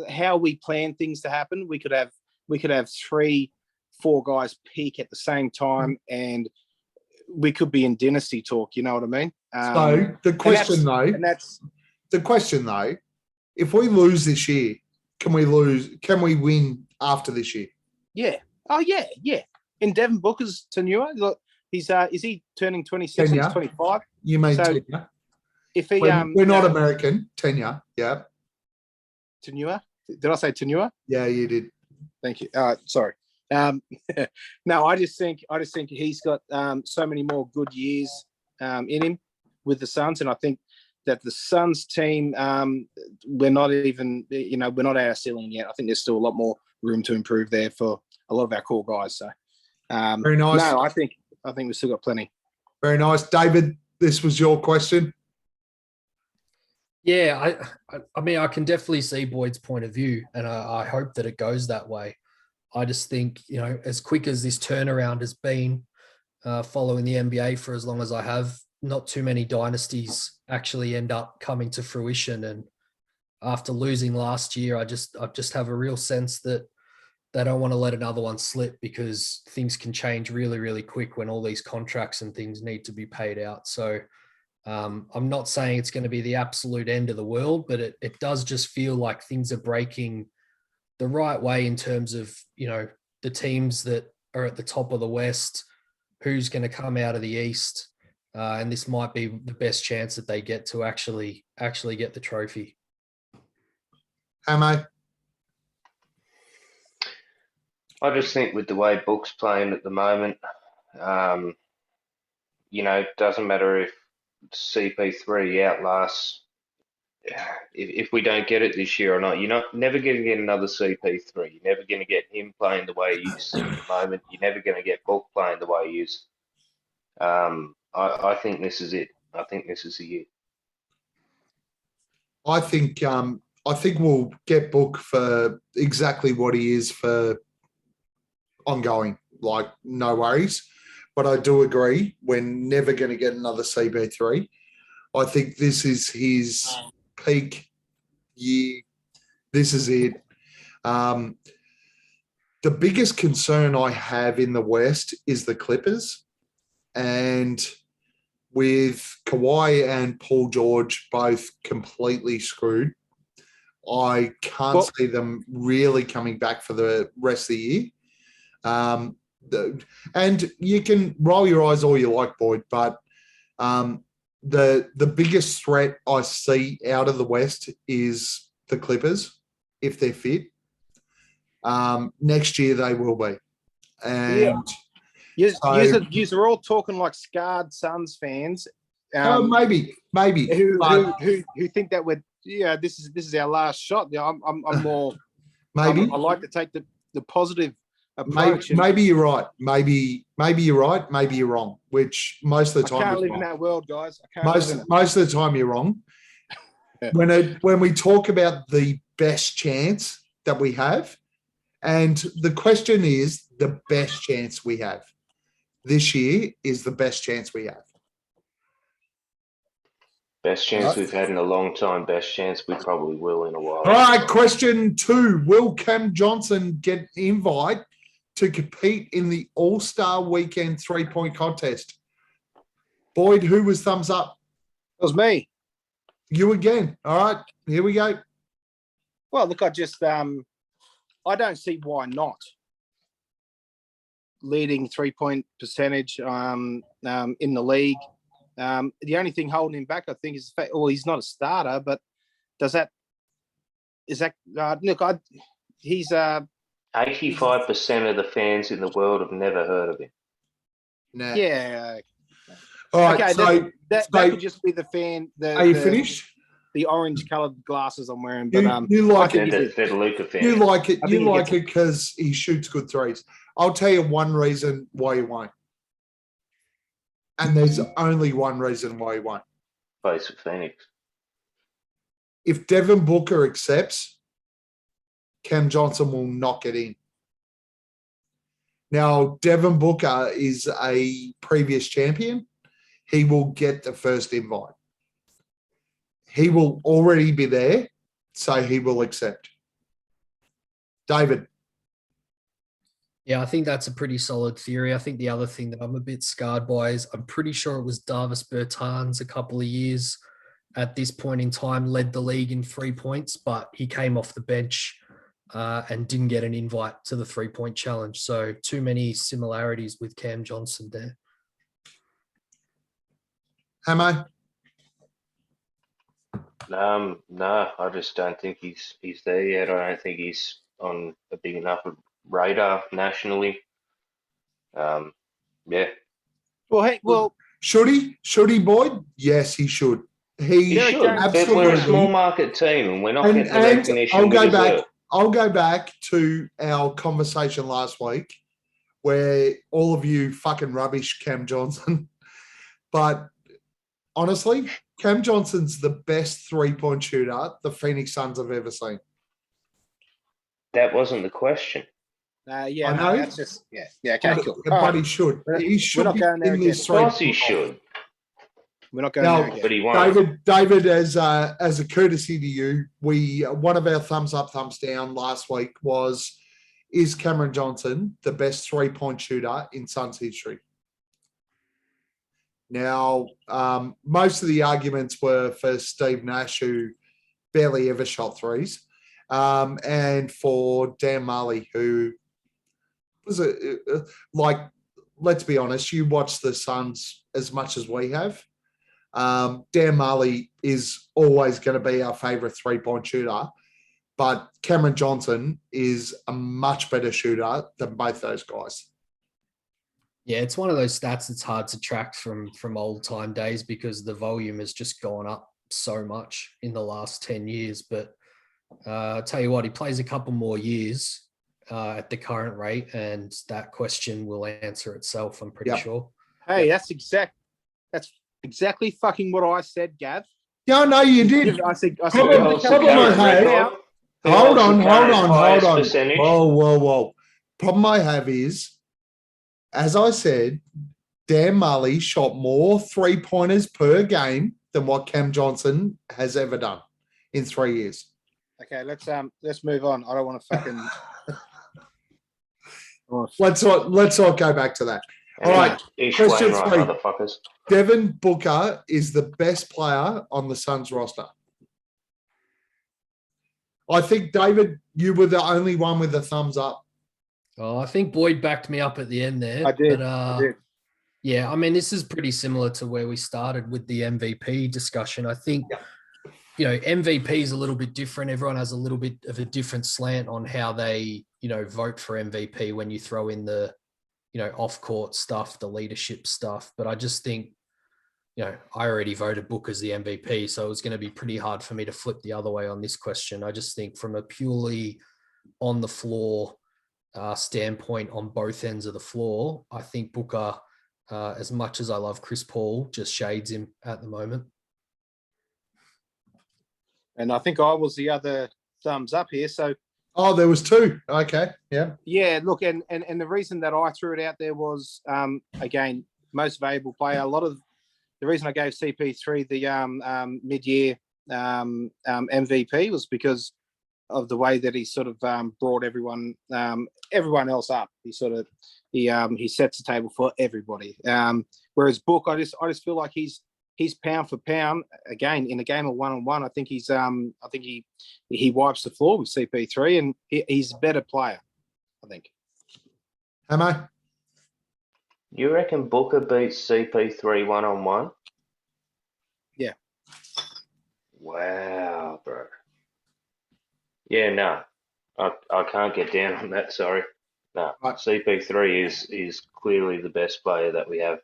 how we plan things to happen, we could have 3-4 guys peak at the same time, and we could be in dynasty talk. You know what I mean? So the question though, if we lose this year, can we win after this year? Yeah. Oh yeah. In Devin Booker's tenure, look, he's is he turning 26? He's 25. You mean tenure? If he we're not American, tenure. Yeah. Tenure? Did I say tenure? Yeah, you did. Thank you. Sorry. No, I just think he's got so many more good years in him with the Suns, and I think that the Suns team, we're not at our ceiling yet. I think there's still a lot more room to improve there for a lot of our core guys. So, very nice. No, I think we've still got plenty. Very nice, David. This was your question. Yeah, I mean, I can definitely see Boyd's point of view, and I hope that it goes that way. I just think, as quick as this turnaround has been, following the NBA for as long as I have, not too many dynasties actually end up coming to fruition. And after losing last year, I just have a real sense that they don't want to let another one slip, because things can change really, really quick when all these contracts and things need to be paid out. So I'm not saying it's going to be the absolute end of the world, but it does just feel like things are breaking the right way in terms of, the teams that are at the top of the West, who's going to come out of the East. And this might be the best chance that they get to actually get the trophy. Am I? I just think with the way Book's playing at the moment, it doesn't matter if CP3 outlasts. If we don't get it this year or not, you're never going to get another CP3. You're never going to get him playing the way he is at the moment. You're never going to get Book playing the way he is. I think this is it. I think this is the year. I think we'll get Book for exactly what he is for ongoing. Like, no worries. But I do agree, we're never going to get another CP3. I think this is his peak year. This is it. The biggest concern I have in the West is the Clippers. And with Kawhi and Paul George both completely screwed, I can't see them really coming back for the rest of the year. And you can roll your eyes all you like, Boyd, but the biggest threat I see out of the West is the Clippers, if they're fit. Next year they will be. And Yous so- are all talking like scarred Suns fans. maybe, Who think that this is our last shot. Yeah, I'm more. maybe, I like to take the positive maybe, approach. and maybe you're right. Maybe you're right. Maybe you're wrong. Which most of the I time, can't you're live in wrong. that world, guys. I can't live in it. Most of the time, you're wrong. Yeah. When we talk about the best chance that we have, and the question is the best chance we have this year is the best chance we have. Best chance we've had in a long time. Best chance we probably will in a while. All right, question 2. Will Cam Johnson get an invite to compete in the All-Star Weekend 3-point contest? Boyd, who was thumbs up? It was me. You again. All right, here we go. Well, look, I just I don't see why not. Leading 3-point percentage in the league. The only thing holding him back, I think, is the fact, well, he's not a starter, but he's 85% of the fans in the world have never heard of him. Nah. yeah. All right, Okay, so that could just be the fan. are you finished? The orange-colored glasses I'm wearing, but You like They're it. the Luca fans. You like it. I You think he like gets it because he shoots good threes. I'll tell you one reason why you won't. And there's only one reason why you won't. Plays for Phoenix. If Devin Booker accepts, Cam Johnson will not get in. Now, Devin Booker is a previous champion. He will get the first invite. He will already be there, so he will accept. David. Yeah, I think that's a pretty solid theory. I think the other thing that I'm a bit scarred by is I'm pretty sure it was Davis Bertans a couple of years at this point in time led the league in 3 points, but he came off the bench and didn't get an invite to the 3-point challenge. So too many similarities with Cam Johnson there. Hamo? No, I just don't think he's there yet. I don't think he's on a big enough radar nationally. Yeah. Well, Should he? Should he, Boyd? Yes, he should. He Derek should. Jones- But we're a absolutely. small market team and we're not getting the And recognition we deserve. I'll go back to our conversation last week where all of you fucking rubbish Cam Johnson. But honestly, Cam Johnson's the best 3-point shooter the Phoenix Suns have ever seen. That wasn't the question. yeah, I no, know. that's just okay, cool. But All right. he should. He should not be going there in again. this Of course he 3-point. should, We're not going Now, there again. but he won't. David, as a courtesy to you, one of our thumbs up, thumbs down last week was, is Cameron Johnson the best 3-point shooter in Suns history? Now, most of the arguments were for Steve Nash, who barely ever shot threes, and for Dan Marley, who was let's be honest, you watch the Suns as much as we have. Dan Marley is always going to be our favorite 3-point shooter, but Cameron Johnson is a much better shooter than both those guys. Yeah, it's one of those stats that's hard to track from old time days because the volume has just gone up so much in the last 10 years. But I'll tell you what, he plays a couple more years at the current rate, and that question will answer itself, I'm pretty sure. Hey, that's exactly fucking what I said, Gav. Yeah, no, you did. I said, Problem I have. Hold on. Whoa. Problem I have is, as I said, Dan Marley shot more 3-pointers per game than what Cam Johnson has ever done in 3 years. Okay, let's move on. I don't want to fucking. Let's not go back to that. All right, question 3. Motherfuckers. Devin Booker is the best player on the Suns roster. I think, David, you were the only one with a thumbs up. Oh, I think Boyd backed me up at the end there. I did. Yeah, I mean, this is pretty similar to where we started with the MVP discussion. I think, MVP is a little bit different. Everyone has a little bit of a different slant on how they, vote for MVP when you throw in the off court stuff, the leadership stuff. But I just think, I already voted Book as the MVP, so it was going to be pretty hard for me to flip the other way on this question. I just think from a purely on the floor standpoint on both ends of the floor, I think Booker, as much as I love Chris Paul, just shades him at the moment. And I think I was the other thumbs up here. So, there was two. Okay, yeah. Yeah, look, and the reason that I threw it out there was, again, most valuable player. A lot of the reason I gave CP3 the mid-year MVP was because of the way that he sort of brought everyone else up. He sets the table for everybody. Whereas Book, I just feel like he's pound for pound, again, in a game of one-on-one. I think he wipes the floor with CP3, and he's a better player, I think. Hamo? You reckon Booker beats CP3 one-on-one? Yeah. Wow, bro. Yeah, no. I can't get down on that, sorry. No, Right. CP3 is clearly the best player that we have.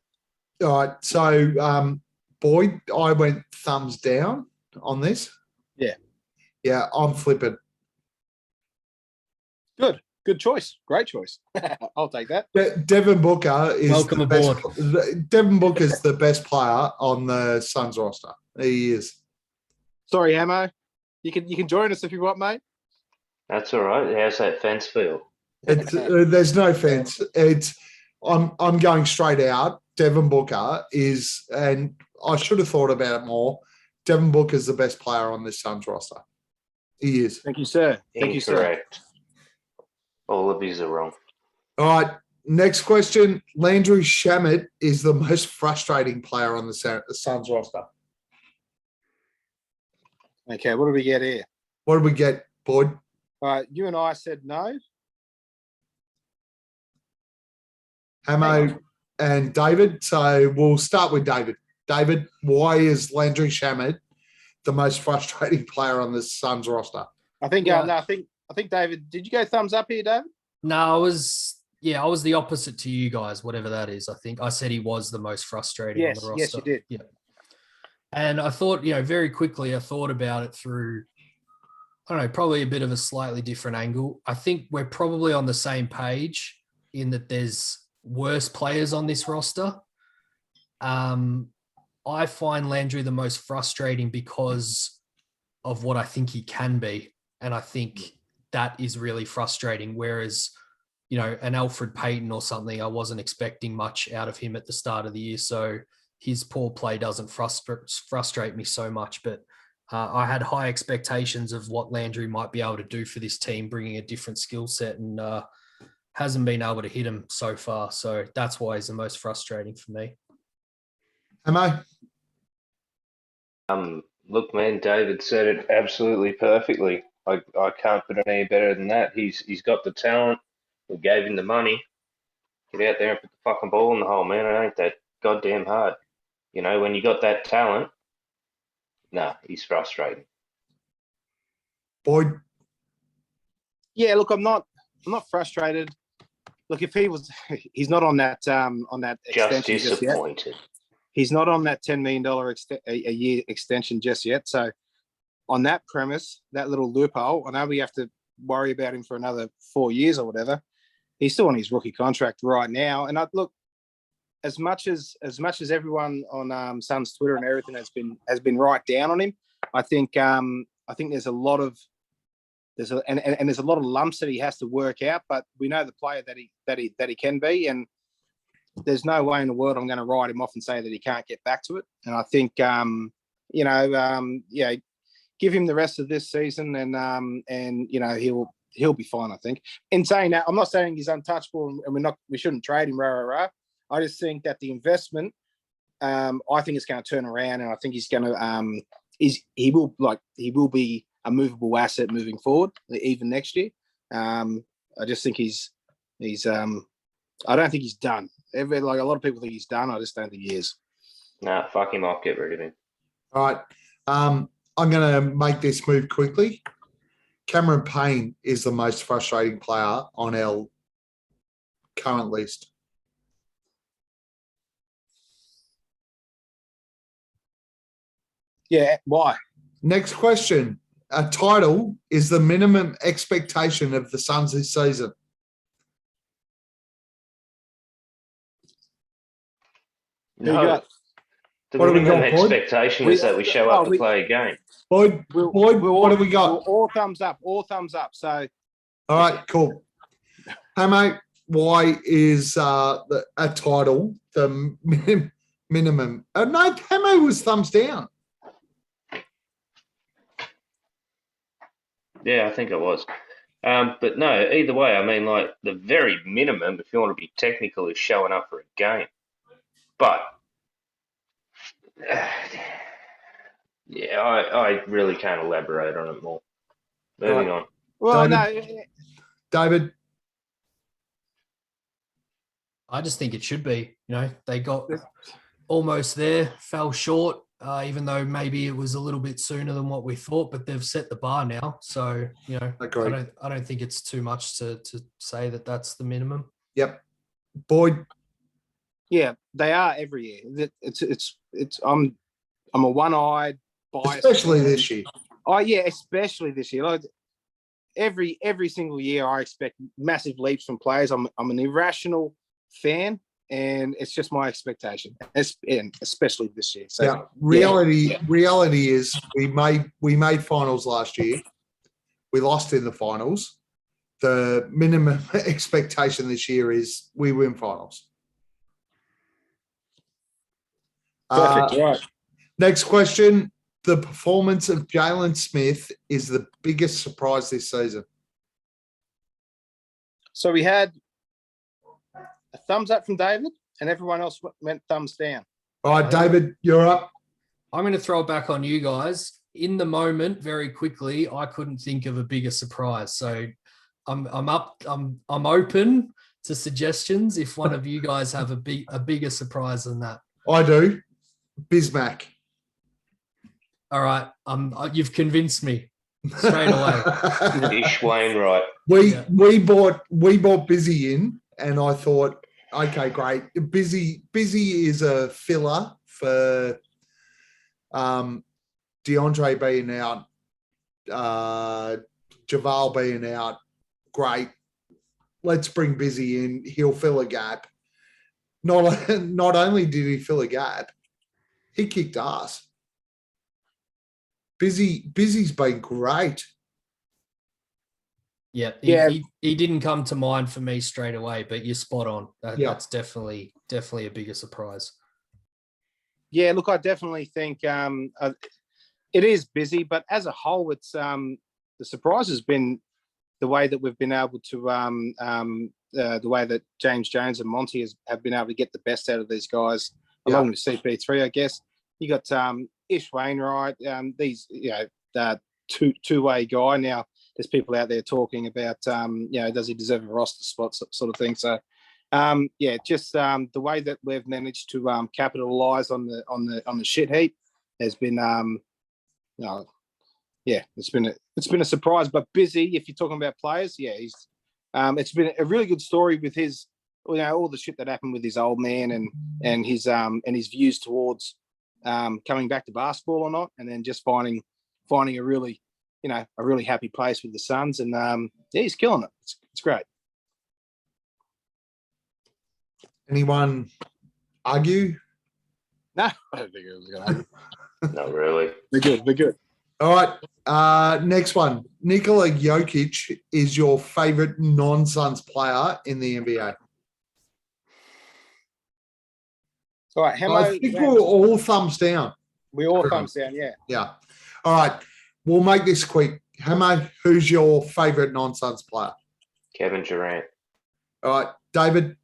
All right. So, Boyd, I went thumbs down on this. Yeah. Yeah, I'm flipping. Good choice. Great choice. I'll take that. Devin Booker is Welcome the aboard. best. Devin Booker is the best player on the Suns roster. He is. Sorry, Hamo. You can join us if you want, mate. That's all right. How's that fence feel? There's no fence. I'm going straight out. Devin Booker is, and I should have thought about it more. Devin Booker is the best player on this Suns roster. He is. Thank you, sir. Thank you, sir. Incorrect. All of these are wrong. All right. Next question. Landry Shamit is the most frustrating player on the Suns roster. Okay, what do we get here? What did we get, Boyd? All right, you and I said no. Hamo and David. So we'll start with David. David, why is Landry Shamit the most frustrating player on the Suns roster? I think Yeah. no, I think David, did you go thumbs up here, David? No, I was the opposite to you guys, whatever that is. I think I said he was the most frustrating on the roster. Yes, you did. Yeah. And I thought, very quickly, I thought about it through, I don't know, probably a bit of a slightly different angle. I think we're probably on the same page in that there's worse players on this roster. I find Landry the most frustrating because of what I think he can be. And I think that is really frustrating. Whereas, an Alfred Payton or something, I wasn't expecting much out of him at the start of the year. So his poor play doesn't frustrate me so much. But I had high expectations of what Landry might be able to do for this team, bringing a different skill set, and hasn't been able to hit him so far. So that's why he's the most frustrating for me. Hamo? Look, man, David said it absolutely perfectly. I can't put it any better than that. He's got the talent. We gave him the money. Get out there and put the fucking ball in the hole, man. It ain't that goddamn hard. When you got that talent, he's frustrating. Boyd? Yeah, look, I'm not frustrated. Look, if he's not on that Just extension just yet. disappointed. He's not on that $10 million a year extension just yet. So on that premise, that little loophole, I know we have to worry about him for another 4 years or whatever. He's still on his rookie contract right now. And as much as everyone on Suns Twitter and everything has been right down on him, I think there's a lot of there's a lot of lumps that he has to work out. But we know the player that he can be, and there's no way in the world I'm going to write him off and say that he can't get back to it. And I think give him the rest of this season, and he'll be fine. I think. In saying that, I'm not saying he's untouchable, and we shouldn't trade him. I just think that the investment, I think it's going to turn around, and I think he's going to he will be a movable asset moving forward, even next year. I just think he's I don't think he's done. Like a lot of people think he's done. I just don't think he is. Nah, fuck him off. Get rid of him. All right. I'm going to make this move quickly. Cameron Payne is the most frustrating player on our current list. Yeah. Why? Next question. A title is the minimum expectation of the Suns this season. Who you No, got? the What do we minimum got, Boyd? expectation is that we show up to play a game. Boyd, what have we We're got? all thumbs up. All thumbs up. So All right, cool. Hey, mate, why is a title the minimum? No, Hamo was thumbs down. Yeah, I think it was. But no, either way, I mean, like the very minimum, if you want to be technical, is showing up for a game. But yeah, I really can't elaborate on it more. Moving on. well, David. I just think it should be. They got almost there, fell short, even though maybe it was a little bit sooner than what we thought, but they've set the bar now. So, Agreed. I don't think it's too much to say that that's the minimum. Yep. Boyd. Yeah, they are every year. It's I'm a one-eyed bias. Especially this year. Oh yeah, especially this year. Like every single year, I expect massive leaps from players. I'm an irrational fan, and it's just my expectation, and especially this year. So yeah, reality is we made finals last year. We lost in the finals. The minimum expectation this year is we win finals. perfect. Right. Next question. The performance of Jalen Smith is the biggest surprise this season. So we had a thumbs up from David, and everyone else went thumbs down. All right, David, you're up. I'm going to throw it back on you guys. In the moment, very quickly, I couldn't think of a bigger surprise. So I'm open to suggestions if one of you guys have a bigger surprise than that. I do. Bismack. All right, you've convinced me straight away. Ish Wainwright. We bought Busy in, and I thought, okay, great. Busy is a filler for DeAndre being out, Javal being out. Great. Let's bring Busy in. He'll fill a gap. Not only did he fill a gap, he kicked ass. Busy's been great. Yeah, he didn't come to mind for me straight away, but you're spot on. That's definitely a bigger surprise. Yeah, look, I definitely think it is busy, but as a whole, it's the surprise has been the way that we've been able to the way that James Jones and Monty have been able to get the best out of these guys, along with CP3, I guess. You got Ish Wainwright, these two-way guy. Now there's people out there talking about does he deserve a roster spot sort of thing. So just the way that we've managed to capitalize on the shit heap has been it's been a surprise. But busy, if you're talking about players, he's it's been a really good story with his all the shit that happened with his old man and his views towards coming back to basketball or not, and then just finding a really happy place with the Suns, and he's killing it. It's great. Anyone argue? No, I don't think it was going to argue. Not really. They're good. All right. Next one. Nikola Jokic is your favorite non-Suns player in the NBA. All right. I think we're all thumbs down. We all thumbs down, yeah. Yeah. All right. We'll make this quick. Hamo, who's your favorite non-Suns player? Kevin Durant. All right. David?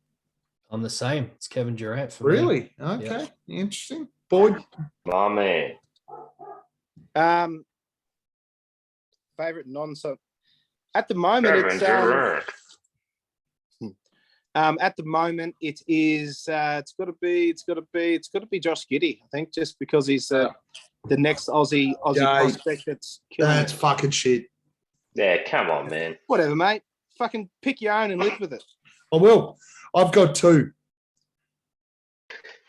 I'm the same. It's Kevin Durant for me. Really? Okay. Yeah. Interesting. Boyd? My man. Favorite non-Suns. At the moment, Kevin Durant. At the moment, it is. It's got to be Josh Giddey. I think just because he's the next Aussie prospect that's killing. That's fucking shit. Yeah, come on, man. Whatever, mate. Fucking pick your own and live with it. I will. I've got two.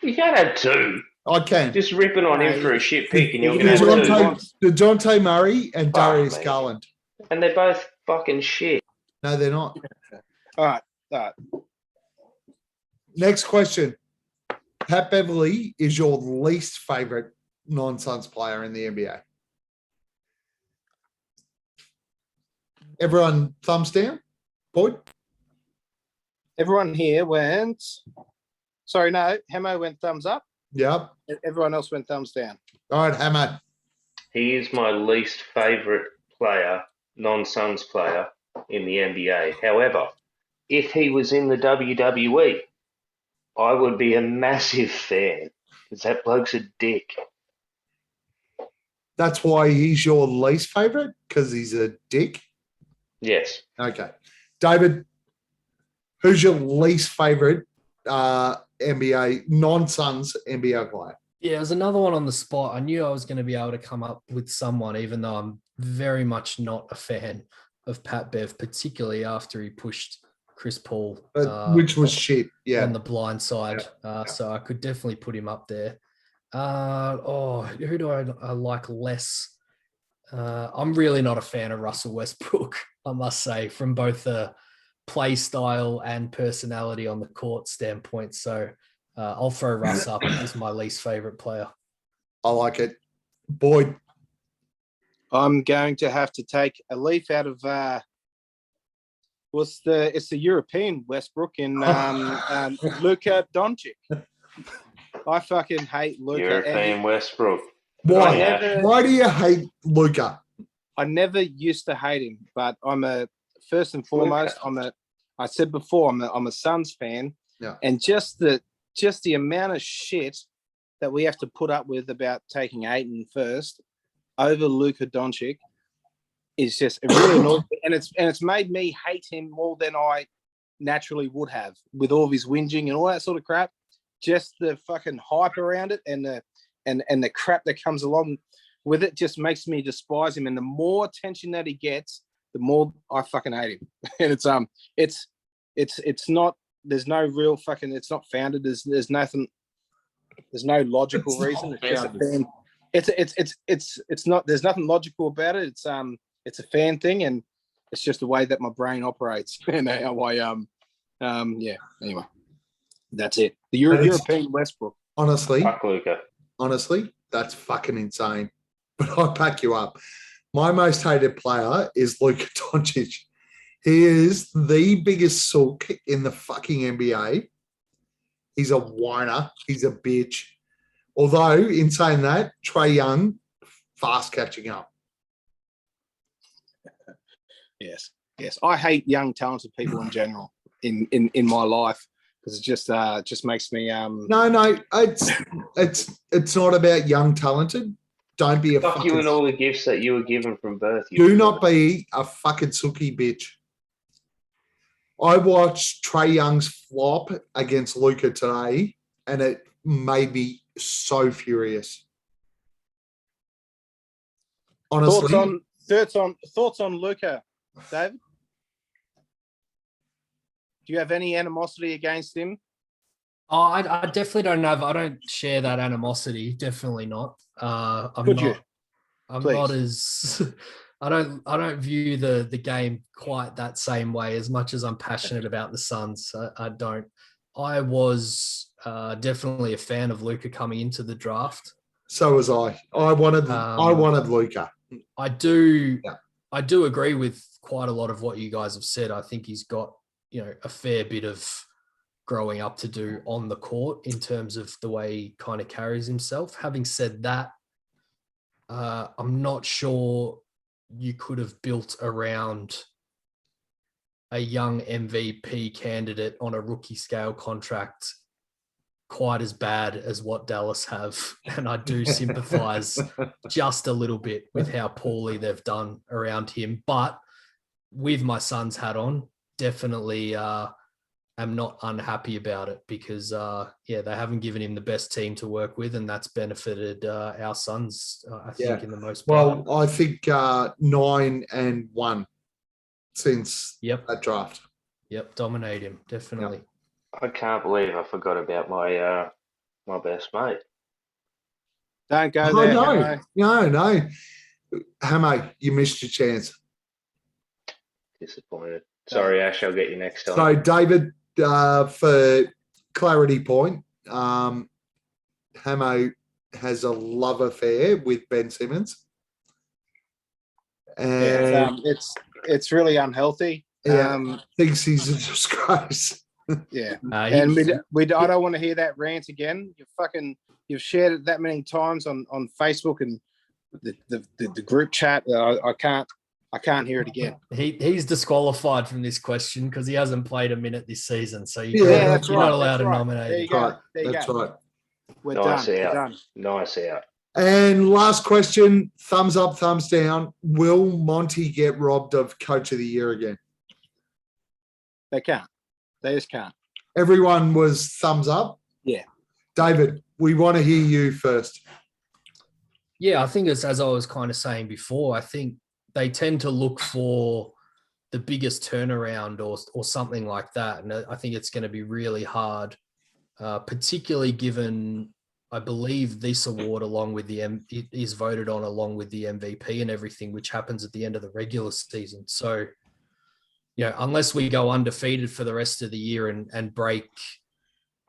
You can't have two. I can. Just ripping on him Mate, for a shit pick, and you're you going to can have do two. what DeJounte Murray and Fuck Darius me. Garland. And they're both fucking shit. No, they're not. All right. Next question. Pat Beverly is your least favorite non-Suns player in the NBA. Everyone thumbs down? Boyd? Everyone here went. Sorry, no. Hemo went thumbs up. Yep. Everyone else went thumbs down. All right, Hammer. He is my least favourite player, non-Suns player in the NBA. However, if he was in the WWE, I would be a massive fan because that bloke's a dick. That's why he's your least favorite, because he's a dick. Yes. Okay. David, who's your least favorite NBA, non-Suns NBA player? Yeah, it was another one on the spot. I knew I was going to be able to come up with someone, even though I'm very much not a fan of Pat Bev, particularly after he pushed Chris Paul, Which was shit. Yeah. on the blind side. So I could definitely put him up there. Who do I like less? I'm really not a fan of Russell Westbrook, I must say, from both the play style and personality on the court standpoint. So I'll throw Russ up as my least favorite player. I like it. Boyd. I'm going to have to take a leaf out of it's the European Westbrook in Luka Doncic. I fucking hate Luka. European I Westbrook. Why? never- Why do you hate Luka? I never used to hate him, but first and foremost, I said before, I'm a Suns fan. Yeah. And just the amount of shit that we have to put up with about taking Ayton first over Luka Doncic is just, it really annoys me. And it's made me hate him more than I naturally would have, with all of his whinging and all that sort of crap. Just the fucking hype around it and the crap that comes along with it just makes me despise him. And the more attention that he gets, the more I fucking hate him. And it's not, there's no real fucking, it's not founded. There's nothing, there's no logical reason. It's just a fan. It's not, there's nothing logical about it. It's a fan thing, and it's just the way that my brain operates. And how yeah, anyway, that's it. The European Westbrook. Honestly, Fuck Luka. that's fucking insane. But I back you up. My most hated player is Luka Doncic. He is the biggest sook in the fucking NBA. He's a whiner. He's a bitch. Although, in saying that, Trae Young, fast catching up. Yes. I hate young, talented people in general in my life, because it just makes me No, it's not about young, talented. Don't be a Fuck fucking... you and all the gifts that you were given from birth. Do not be a fucking sookie bitch. I watched Trae Young's flop against Luka today, and it made me so furious. Honestly. Thoughts on Luka, David? Do you have any animosity against him? Oh, I definitely don't have. I don't share that animosity. Definitely not. I'm Could not. you? I'm Please. not as. I don't view the game quite that same way. As much as I'm passionate about the Suns, I don't. I was definitely a fan of Luka coming into the draft. So was I. I wanted Luka. I do. Yeah. I do agree with quite a lot of what you guys have said. I think he's got a fair bit of growing up to do on the court in terms of the way he kind of carries himself. Having said that, I'm not sure you could have built around a young MVP candidate on a rookie scale contract quite as bad as what Dallas have. And I do sympathize just a little bit with how poorly they've done around him. But with my Suns hat on, definitely am not unhappy about it, because they haven't given him the best team to work with, and that's benefited our Suns, I think, in the most part. Well, I think 9-1 since that draft. Yep, dominate him, definitely. I can't believe I forgot about my my best mate. Don't go Oh, there. no. Hamo, you missed your chance. Disappointed. Sorry, Ash. I'll get you next time. So, David, for clarity point, Hamo has a love affair with Ben Simmons. And It's really unhealthy. thinks he's a disgrace. Yeah. And I don't want to hear that rant again. You've shared it that many times on Facebook and the group chat. I can't hear it again. He's disqualified from this question because he hasn't played a minute this season. So Yeah, you're not allowed to nominate There him. you go. That's right. We're Nice done. out. We're done. Nice out. And last question, thumbs up, thumbs down. Will Monty get robbed of Coach of the Year again? They can't. They just can't. Everyone was thumbs up. Yeah. David, we want to hear you first. Yeah, I think it's as I was kind of saying before, I think they tend to look for the biggest turnaround or something like that. And I think it's going to be really hard, particularly given I believe this award along with it is voted on along with the MVP and everything, which happens at the end of the regular season. So, unless we go undefeated for the rest of the year and break,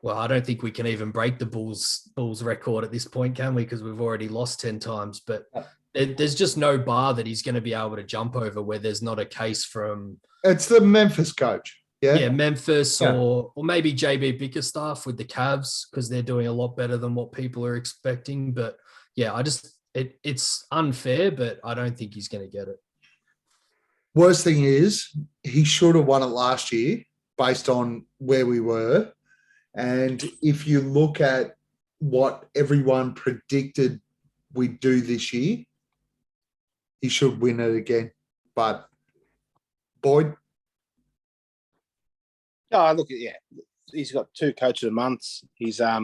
well, I don't think we can even break the Bulls record at this point, can we? Because we've already lost 10 times. But there's just no bar that he's going to be able to jump over where there's not a case from. It's the Memphis coach. Yeah, Memphis or maybe JB Bickerstaff with the Cavs because they're doing a lot better than what people are expecting. But yeah, it's unfair, but I don't think he's going to get it. Worst thing is he should have won it last year based on where we were. And if you look at what everyone predicted we'd do this year, he should win it again. But Boyd? Oh, look, he's got 2 Coach of the Months. He's there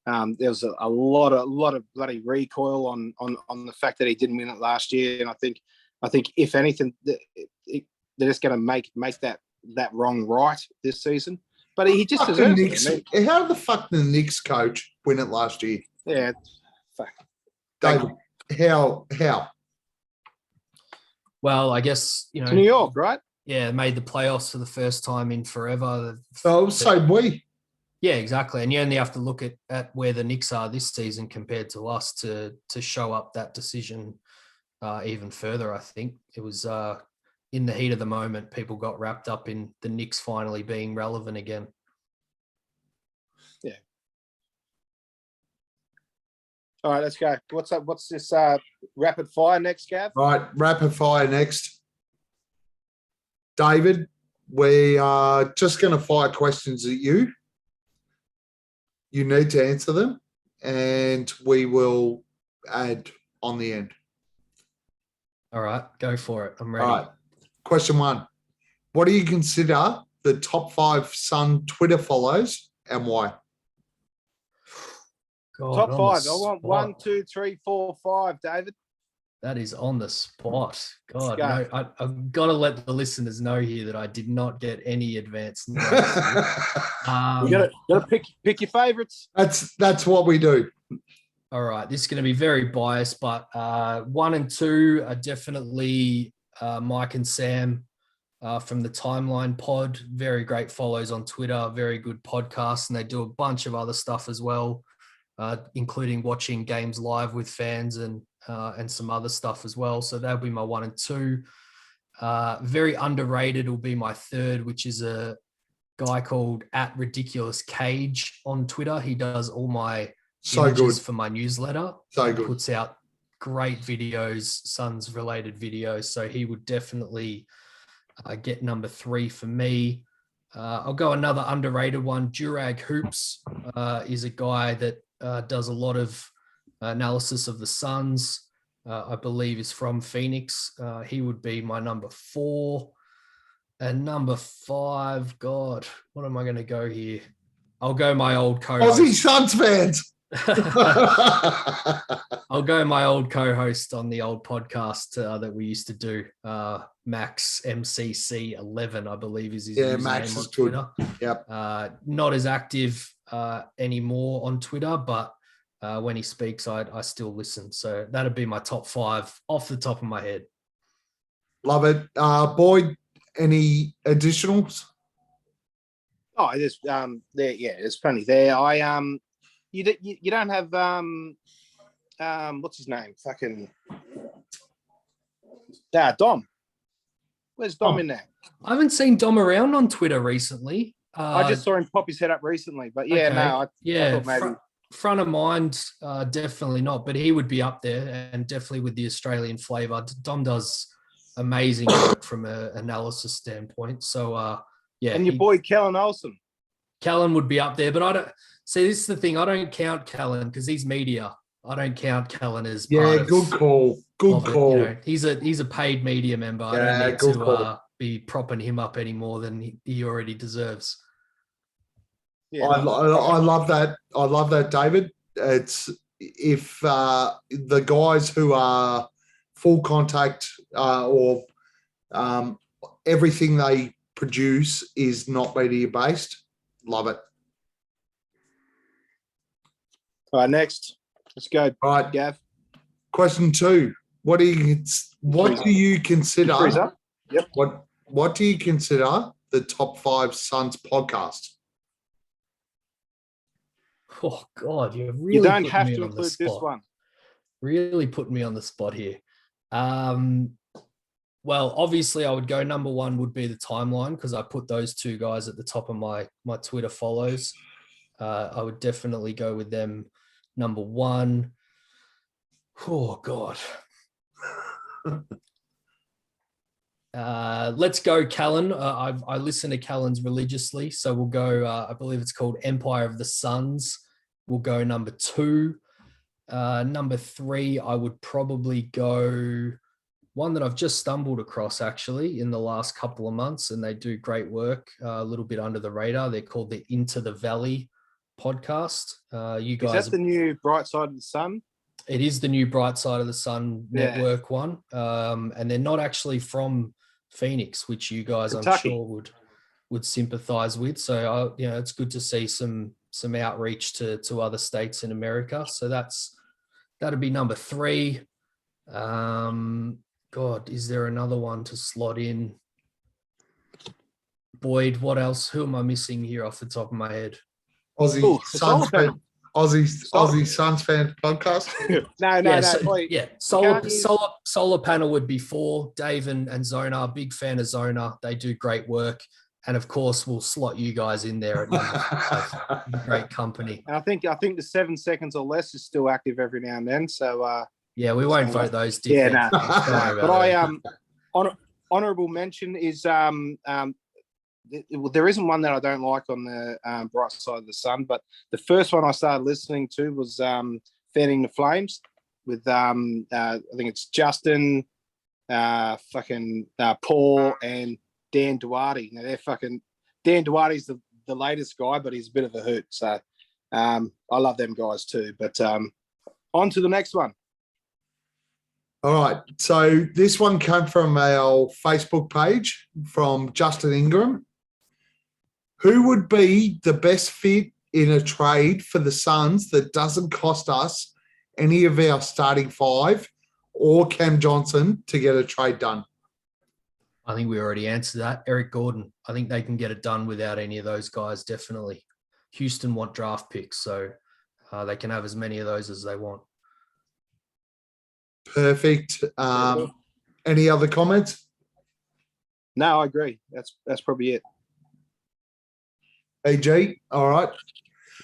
was a lot of bloody recoil on the fact that he didn't win it last year, and I think if anything, they're just going to make that wrong right this season. But he just deserves it. How the fuck did the Knicks coach win it last year? Yeah, fuck. David, how? Well, I guess It's New York, right? Yeah, made the playoffs for the first time in forever. Oh, so we. Yeah, exactly. And you only have to look at where the Knicks are this season compared to us to show up that decision even further. I think it was in the heat of the moment, people got wrapped up in the Knicks finally being relevant again. Yeah. All right, let's go. What's up? What's this rapid fire next, Gav? Right, rapid fire next. David, we are just going to fire questions at you. You need to answer them, and we will add on the end. All right, go for it. I'm ready. All right. Question 1. What do you consider the top 5 Sun Twitter follows and why? God, Top 5. I spot. want 1, 2, 3, 4, 5, David. That is on the spot. God, go. no, I've got to let the listeners know here that I did not get any advance notice. You got to pick your favourites. That's what we do. All right, this is going to be very biased, but 1 and 2 are definitely Mike and Sam from the Timeline Pod. Very great follows on Twitter, very good podcast, and they do a bunch of other stuff as well, including watching games live with fans and some other stuff as well. So that'll be my 1 and 2. Very underrated will be my 3rd, which is a guy called @RidiculousCage on Twitter. He does all my images for my newsletter. So good. Puts out great videos, Suns related videos. So he would definitely get number 3 for me. I'll go another underrated one. Durag Hoops is a guy that does a lot of analysis of the Suns. I believe is from Phoenix. He would be my number 4. And number 5, God, what am I going to go here? I'll go my old co-host. Aussie Suns fans. I'll go my old co-host on the old podcast that we used to do. Max MCC11, I believe is his username Max on is good. Twitter. Yep. Not as active anymore on Twitter, but when he speaks, I still listen. So that'd be my top 5 off the top of my head. Love it. Boyd, any additionals? Oh, there's there's plenty there. You don't have what's his name? Fucking Dom. Where's Dom in there? I haven't seen Dom around on Twitter recently. I just saw him pop his head up recently, but yeah, okay. I thought maybe front of mind, definitely not, but he would be up there and definitely with the Australian flavour. Dom does amazing work from an analysis standpoint. So yeah, and your boy Kellen Olsen. Callan would be up there, but I don't see. This is the thing. I don't count Callan because he's media. I don't count Callan as part of, good call. Good call. You know, he's a paid media member. I don't need to be propping him up any more than he already deserves. Yeah, I love that. I love that, David. It's if the guys who are full contact or everything they produce is not media based. Love it. All right, next. Let's go. All right, Gav. Question 2. What do you consider? Yep. What do you consider the top 5 Suns podcast? Oh God, you don't have to include this one. Really putting me on the spot here. Well, obviously, I would go number 1 would be the timeline because I put those 2 guys at the top of my Twitter follows. I would definitely go with them. Number 1. Oh God. Let's go Callan. I listen to Callan's religiously, so we'll go. I believe it's called Empire of the Suns. We'll go number 2. Number 3, I would probably go one that I've just stumbled across actually in the last couple of months, and they do great work. A little bit under the radar. They're called the Into the Valley podcast. You guys, is that the new Bright Side of the Sun? It is the new Bright Side of the Sun network one, and they're not actually from Phoenix, which you guys Kentucky. I'm sure would sympathize with. So it's good to see some outreach to other states in America. So that'd be number 3. God, is there another one to slot in? Boyd, what else? Who am I missing here off the top of my head? Aussie Suns fan podcast. Solar Panel would be 4. Dave and Zona, big fan of Zona. They do great work. And of course, we'll slot you guys in there at number 5. Great company. And I think the 7 seconds or less is still active every now and then. So we won't vote those. Yeah, but honorable mention is there isn't one that I don't like on the Bright Side of the Sun, but the first one I started listening to was Fanning the Flames with I think it's Justin, Paul and Dan Duarte. Now Dan Duarte's the latest guy, but he's a bit of a hoot. So I love them guys too. But on to the next one. All right. So this one came from our Facebook page from Justin Ingram. Who would be the best fit in a trade for the Suns that doesn't cost us any of our starting 5 or Cam Johnson to get a trade done? I think we already answered that. Eric Gordon. I think they can get it done without any of those guys, definitely. Houston want draft picks, so they can have as many of those as they want. Perfect. Any other comments? No, I agree. That's probably it. AG, all right.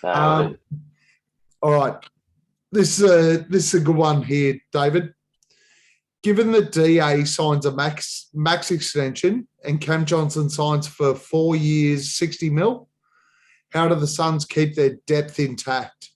All right. This is a good one here, David. Given that DA signs a max extension and Cam Johnson signs for 4 years, 60 mil, how do the Suns keep their depth intact?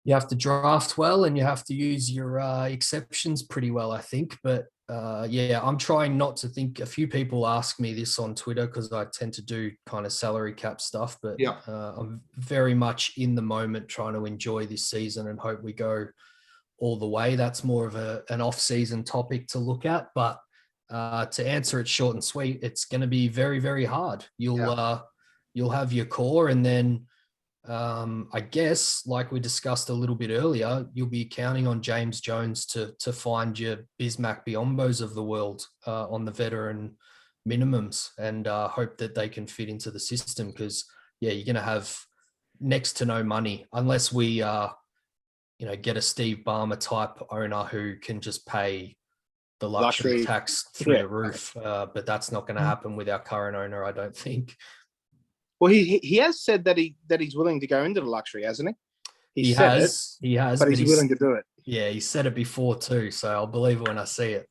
You have to draft well and you have to use your exceptions pretty well, I think. But I'm trying not to think. A few people ask me this on Twitter because I tend to do kind of salary cap stuff. But I'm very much in the moment trying to enjoy this season and hope we go all the way. That's more of an off-season topic to look at. But to answer it short and sweet, it's going to be very, very hard. You'll have your core, and then I guess, like we discussed a little bit earlier, you'll be counting on James Jones to find your Bismack Biombos of the world on the veteran minimums, and hope that they can fit into the system, because, yeah, you're going to have next to no money unless we, get a Steve Ballmer type owner who can just pay the luxury tax through the roof. But that's not going to happen with our current owner, I don't think. Well, he has said that he's willing to go into the luxury, hasn't he? He has, but he's willing to do it. Yeah, he said it before too, so I'll believe it when I see it.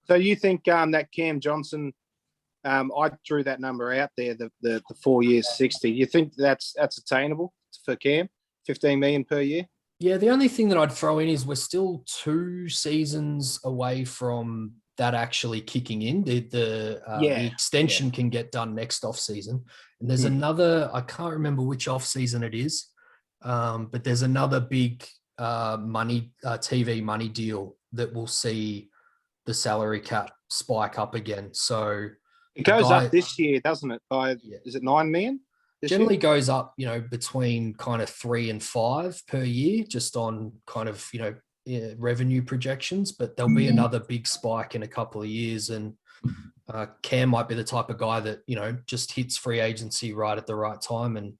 So you think that Cam Johnson, I threw that number out there, the 4 years 60. You think that's attainable for Cam? 15 million per year? Yeah, the only thing that I'd throw in is we're still 2 seasons away from that actually kicking in. The extension can get done next off season, and there's another. I can't remember which off season it is, but there's another big TV money deal that will see the salary cap spike up again. So it goes up this year, doesn't it? Is it 9 million? Generally goes up, between kind of 3 and 5 per year, just on kind of, revenue projections. But there'll be another big spike in a couple of years, and Cam might be the type of guy that just hits free agency right at the right time, and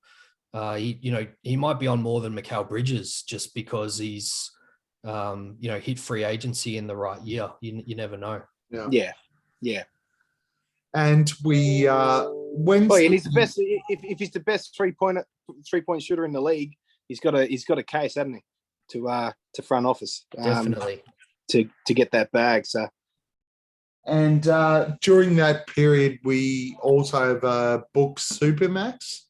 he might be on more than Mikal Bridges just because he's hit free agency in the right year. You never know. Yeah. And we and he's the best. If he's the best 3-point shooter in the league, he's got a case, hasn't he, to front office, definitely to get that bag. So, and during that period, we also have booked Supermax,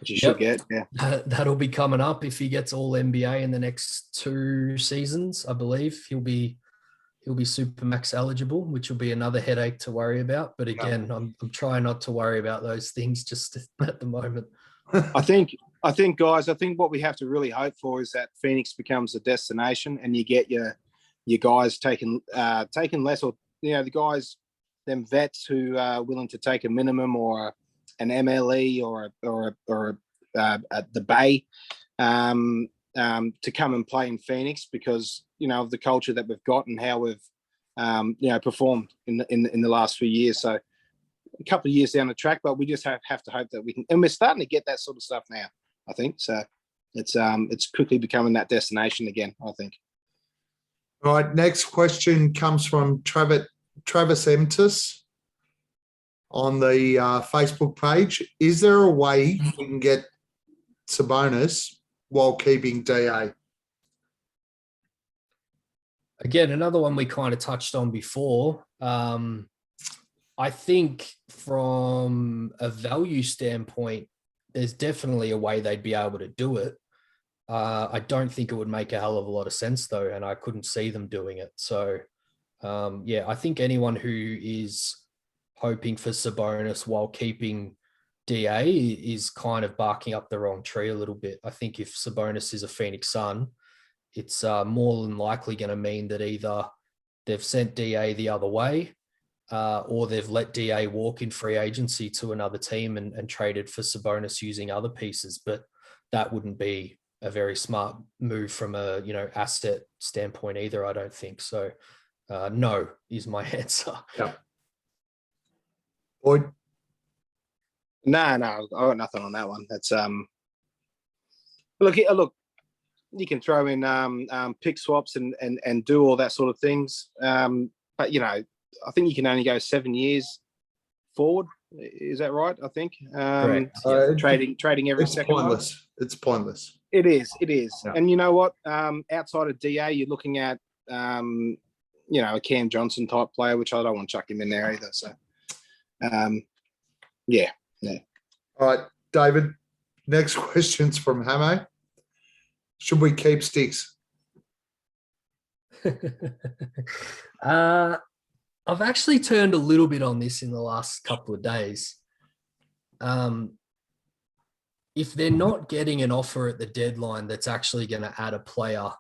which you should get. Yeah, that'll be coming up if he gets all NBA in the next 2 seasons. I believe he'll be Supermax eligible, which will be another headache to worry about. But again, I'm trying not to worry about those things just at the moment. I think, guys, what we have to really hope for is that Phoenix becomes a destination, and you get your guys taking less, or the guys, them vets who are willing to take a minimum or an MLE or the Bay to come and play in Phoenix, because of the culture that we've got and how we've performed in the last few years. So a couple of years down the track, but we just have to hope that we can, and we're starting to get that sort of stuff now, I think. So it's quickly becoming that destination again, I think. All right, next question comes from Travis Emtus on the Facebook page. Is there a way we can get Sabonis while keeping DA? Again, another one we kind of touched on before. I think from a value standpoint, there's definitely a way they'd be able to do it. I don't think it would make a hell of a lot of sense, though, and I couldn't see them doing it. So, I think anyone who is hoping for Sabonis while keeping DA is kind of barking up the wrong tree a little bit. I think if Sabonis is a Phoenix Sun, it's more than likely going to mean that either they've sent DA the other way, or they've let DA walk in free agency to another team and traded for Sabonis using other pieces. But that wouldn't be a very smart move from a asset standpoint either, I don't think. So no is my answer. Yeah. Boyd? No, I got nothing on that one. That's look, you can throw in pick swaps and do all that sort of things. But I think you can only go 7 years forward. Is that right? I think. Correct. Trading every second. Pointless. It's pointless. It is. Yeah. And you know what? Outside of DA, you're looking at a Cam Johnson type player, which I don't want to chuck him in there either. So, yeah. All right, David. Next question's from Hamo. Should we keep Sticks? I've actually turned a little bit on this in the last couple of days. If they're not getting an offer at the deadline that's actually going to add a player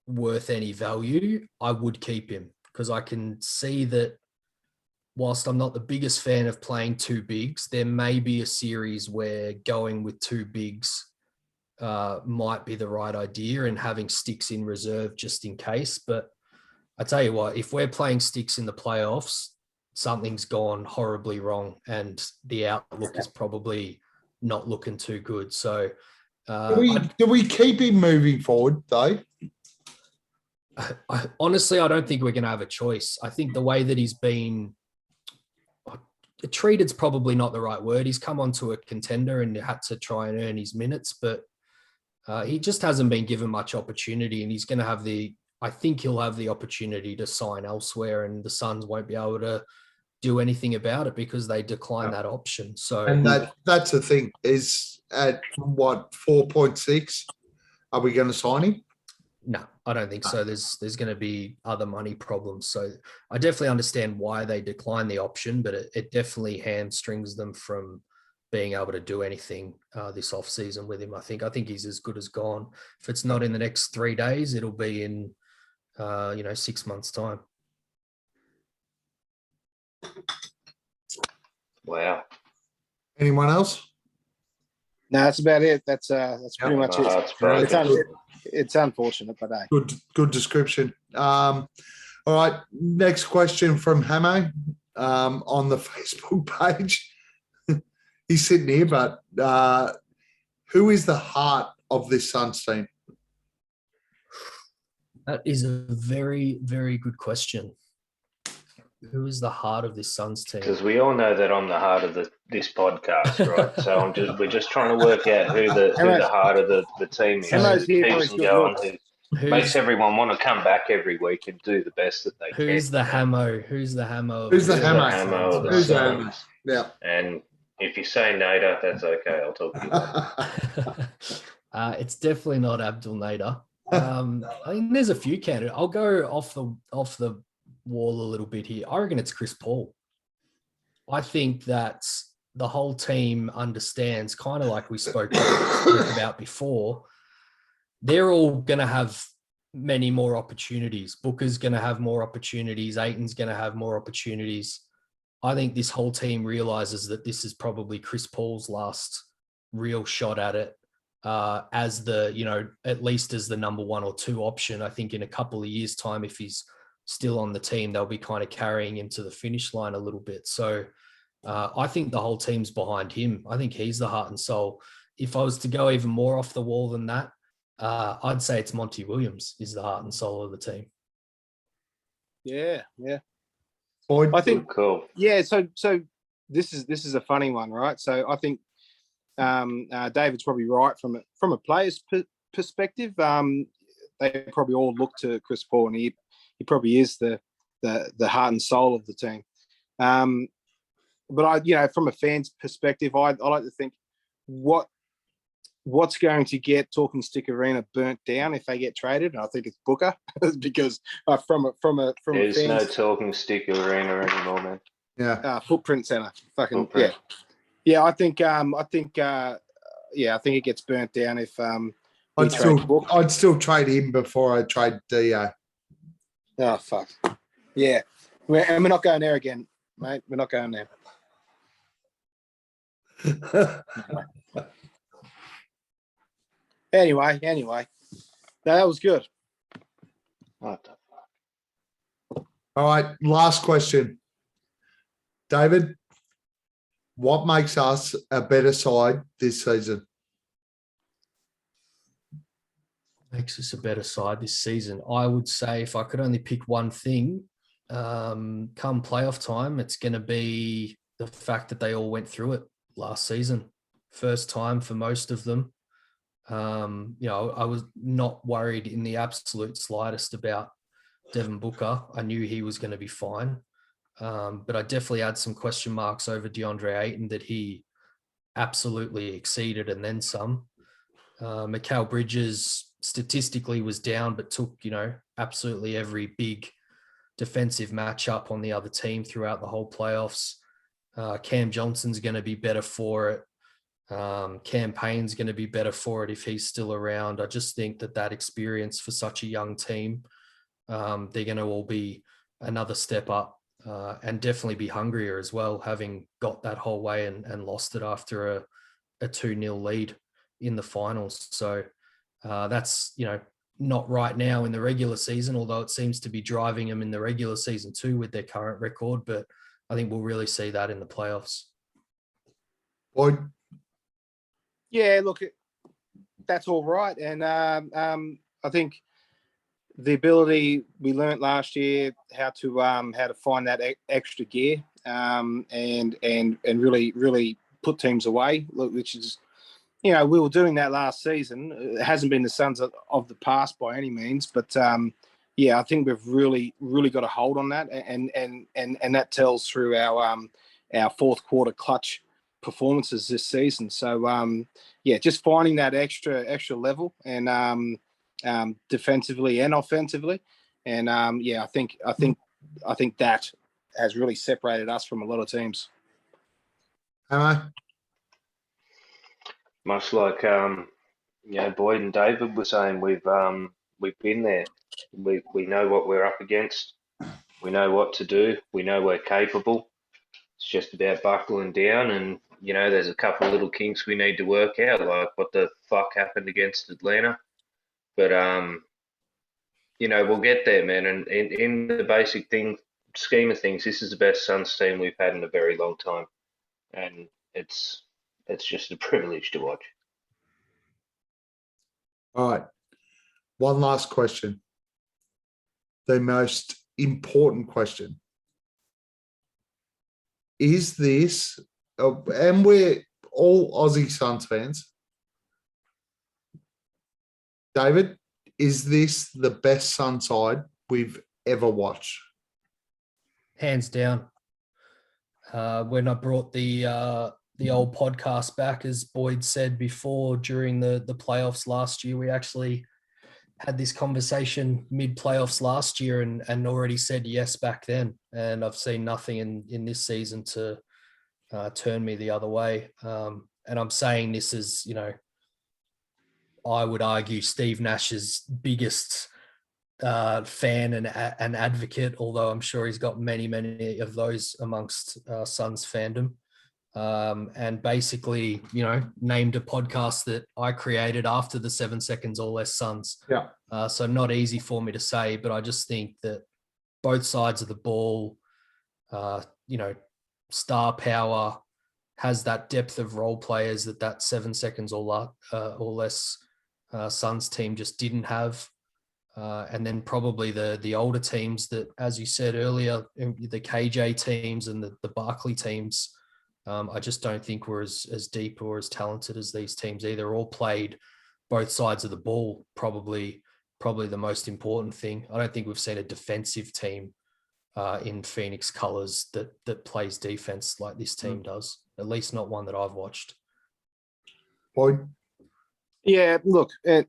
worth any value, I would keep him, because I can see that whilst I'm not the biggest fan of playing two bigs, there may be a series where going with two bigs might be the right idea and having Sticks in reserve just in case. But I tell you what, if we're playing Sticks in the playoffs, something's gone horribly wrong and the outlook is probably not looking too good. So do we keep him moving forward though? Honestly, I don't think we're going to have a choice. I think the way that he's been treated's probably not the right word. He's come onto a contender and had to try and earn his minutes, but he just hasn't been given much opportunity, and he's going to have I think he'll have the opportunity to sign elsewhere, and the Suns won't be able to do anything about it because they decline that option. So, and that's the thing is at what 4.6, are we going to sign him? No, I don't think so. There's going to be other money problems. So I definitely understand why they decline the option, but it definitely hamstrings them from being able to do anything this off season with him. I think he's as good as gone. If it's not in the next 3 days, it'll be in 6 months' time. Wow. Anyone else? No, that's about it. That's pretty much My it. heart's broken. It's unfortunate, but hey. Good description. All right, next question from Hamo on the Facebook page. He's sitting here, but who is the heart of this Suns team? That is a very, very good question. Who is the heart of this Suns team? Because we all know that I'm the heart of this podcast, right? So we're just trying to work out who the heart of the team is. Emma's Who here for keeps his them good going, looks. who makes everyone want to come back every week and do the best that they can. Who's the Hamo? Who's the Hamo? Who's the Hamo? Hamo of the Who's the Suns? Hamo? Yeah. And if you say Nader, that's okay. I'll talk to you. It's definitely not Abdul Nader. I mean, there's a few candidates. I'll go off the wall a little bit here. I reckon it's Chris Paul. I think that the whole team understands, kind of like we spoke about before, they're all going to have many more opportunities. Booker's going to have more opportunities. Ayton's going to have more opportunities. I think this whole team realizes that this is probably Chris Paul's last real shot at it as at least as the number 1 or 2 option. I think in a couple of years' time, if he's still on the team, they'll be kind of carrying him to the finish line a little bit. So I think the whole team's behind him. I think he's the heart and soul. If I was to go even more off the wall than that, I'd say it's Monty Williams is the heart and soul of the team. Yeah. Boyd? I think Cool. Yeah, so this is a funny one, right? So I think David's probably right from a player's perspective. They probably all look to Chris Paul, and he probably is the heart and soul of the team. But from a fan's perspective, I like to think what's going to get Talking Stick Arena burnt down if they get traded, and I think it's Booker because from a There's fan's, no Talking Stick Arena anymore, man. Yeah. Footprint Center, Footprint. yeah. I think it gets burnt down if I'd still trade him before I trade Dio. Oh fuck, yeah. We're not going there again, mate. We're not going there. Anyway, no, that was good. What the fuck? All right, last question. David, what makes us a better side this season? Makes us a better side this season. I would say if I could only pick one thing, come playoff time, it's going to be the fact that they all went through it last season. First time for most of them. I was not worried in the absolute slightest about Devin Booker. I knew he was going to be fine. But I definitely had some question marks over DeAndre Ayton that he absolutely exceeded and then some. Mikal Bridges statistically was down, but took, absolutely every big defensive matchup on the other team throughout the whole playoffs. Cam Johnson's going to be better for it. Cam Payne's going to be better for it if he's still around. I just think that experience for such a young team, they're going to all be another step up and definitely be hungrier as well, having got that whole way and lost it after a 2-0 lead in the finals. So that's, not right now in the regular season, although it seems to be driving them in the regular season too with their current record. But I think we'll really see that in the playoffs. Boyd? Yeah, look, that's all right. And I think the ability we learnt last year how to find that extra gear and really put teams away, which is, we were doing that last season. It hasn't been the Suns of the past by any means, but I think we've really got a hold on that, and that tells through our fourth quarter clutch performances this season. So just finding that extra level and defensively and offensively, and I think that has really separated us from a lot of teams. Am Much like Boyd and David were saying, we've been there. We know what we're up against. We know what to do. We know we're capable. It's just about buckling down, and there's a couple of little kinks we need to work out, like what the fuck happened against Atlanta. But we'll get there, man. And in the basic scheme of things, this is the best Suns team we've had in a very long time, and it's just a privilege to watch. All right. One last question. The most important question. Is this, and we're all Aussie Suns fans, David, is this the best Sun side we've ever watched? Hands down. When I brought the old podcast back, as Boyd said before, during the playoffs last year, we actually had this conversation mid-playoffs last year and already said yes back then. And I've seen nothing in this season to turn me the other way. And I'm saying this is, I would argue Steve Nash's biggest fan and advocate, although I'm sure he's got many of those amongst Suns fandom. And basically, named a podcast that I created after the 7 seconds or less Suns. Yeah. So not easy for me to say, but I just think that both sides of the ball, star power, has that depth of role players that 7 seconds or less Suns team just didn't have. And then probably the older teams that, as you said earlier, the KJ teams and the Barkley teams, I just don't think we're as deep or as talented as these teams either. All played both sides of the ball, probably the most important thing. I don't think we've seen a defensive team in Phoenix colors that plays defense like this team does, at least not one that I've watched. Boyd? Yeah, look, it's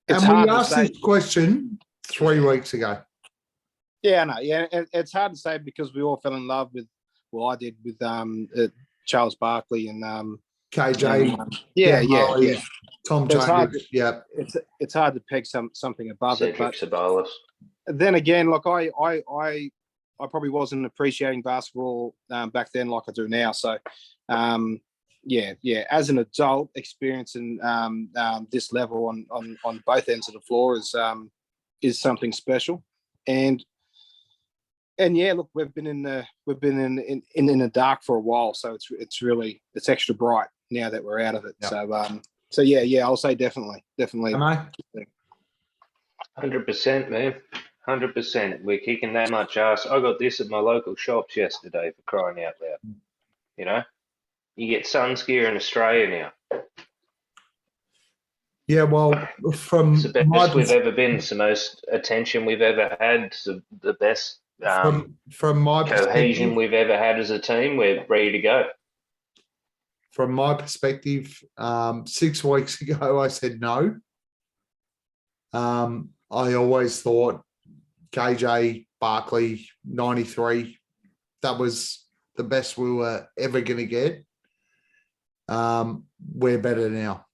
and hard we to asked say. this question 3 weeks ago. Yeah, I know. Yeah, it's hard to say because we all fell in love with, well, I did with Charles Barkley and KJ. yeah. Tom So it's hard Chambers. Yeah. It's hard to peg something above it. But Sabonis. then again, look, I probably wasn't appreciating basketball back then like I do now. So, as an adult experiencing this level on both ends of the floor is something special. And yeah, look, we've been in the dark for a while, so it's extra bright now that we're out of it. Yep. So I'll say definitely. Am I? 100%, man. 100%. We're kicking that much ass. I got this at my local shops yesterday, for crying out loud. You get Suns gear in Australia now. Yeah, well, from it's the best we've ever been. It's the most attention we've ever had. It's the best from my cohesion we've ever had as a team. We're ready to go. From my perspective, 6 weeks ago, I said no. I always thought KJ, Barkley, 93, that was the best we were ever going to get. We're better now.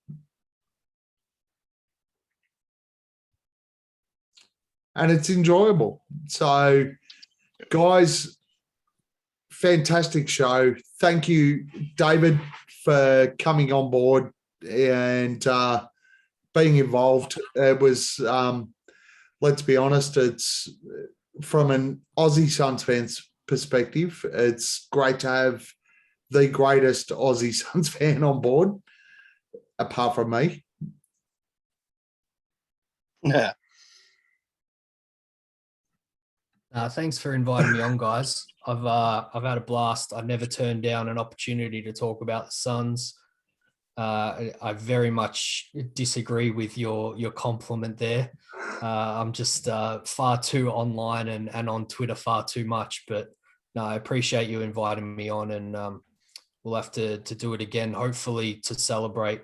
And it's enjoyable. So, guys, fantastic show. Thank you, David, for coming on board and being involved. It was, let's be honest, it's from an Aussie Suns fan's perspective, it's great to have the greatest Aussie Suns fan on board, apart from me. Yeah. Thanks for inviting me on, guys. I've had a blast. I've never turned down an opportunity to talk about the Suns. I very much disagree with your compliment there. I'm just far too online and on Twitter far too much. But no, I appreciate you inviting me on, and we'll have to do it again, hopefully to celebrate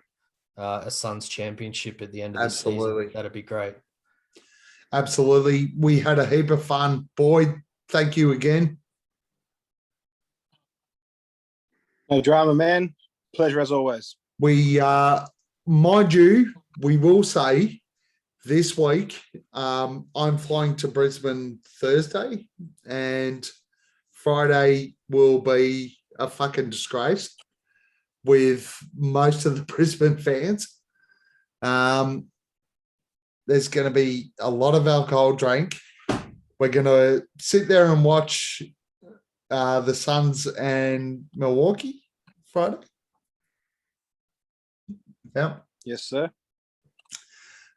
a Suns championship at the end of the season. That'd be great. Absolutely. We had a heap of fun. Boyd, thank you again. No drama, man. Pleasure as always. We, mind you, we will say this week, I'm flying to Brisbane Thursday, and Friday will be a fucking disgrace with most of the Brisbane fans. There's going to be a lot of alcohol drank. We're going to sit there and watch the Suns and Milwaukee Friday. Yeah. Yes, sir.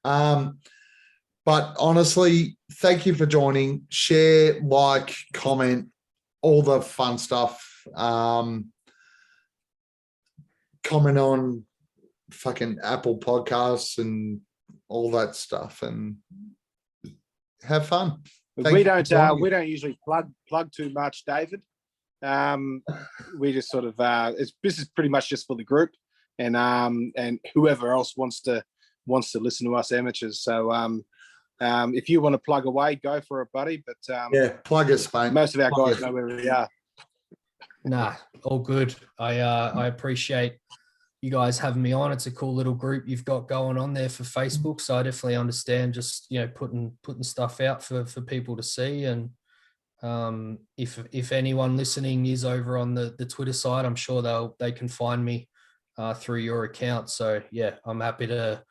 But honestly, thank you for joining. Share, like, comment, all the fun stuff. Comment on fucking Apple Podcasts and all that stuff, and have fun. We don't usually plug too much, David. We just sort of this is pretty much just for the group and whoever else wants to listen to us amateurs. So if you want to plug away, go for it, buddy. But yeah, plug us, mate. Most of our guys know where we are. Nah, all good. I appreciate you guys having me on. It's a cool little group you've got going on there for Facebook. So I definitely understand just, putting stuff out for people to see. And if anyone listening is over on the Twitter side, I'm sure they can find me through your account. So yeah, I'm happy to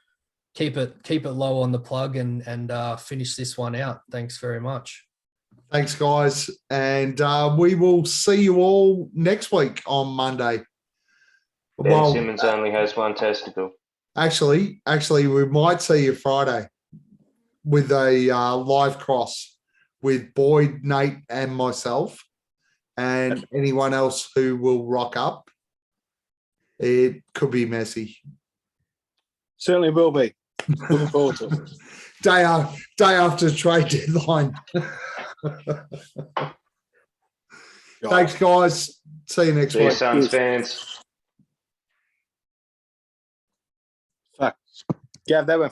keep it low on the plug and finish this one out. Thanks very much. Thanks, guys. And we will see you all next week on Monday. Ben Simmons only has one testicle. Actually, we might see you Friday with a live cross with Boyd, Nate, and myself, and anyone else who will rock up. It could be messy. Certainly will be. Looking forward to it. Day after trade deadline. Thanks, guys. See you next See you, week. Suns fans. Fuck. Gav, that went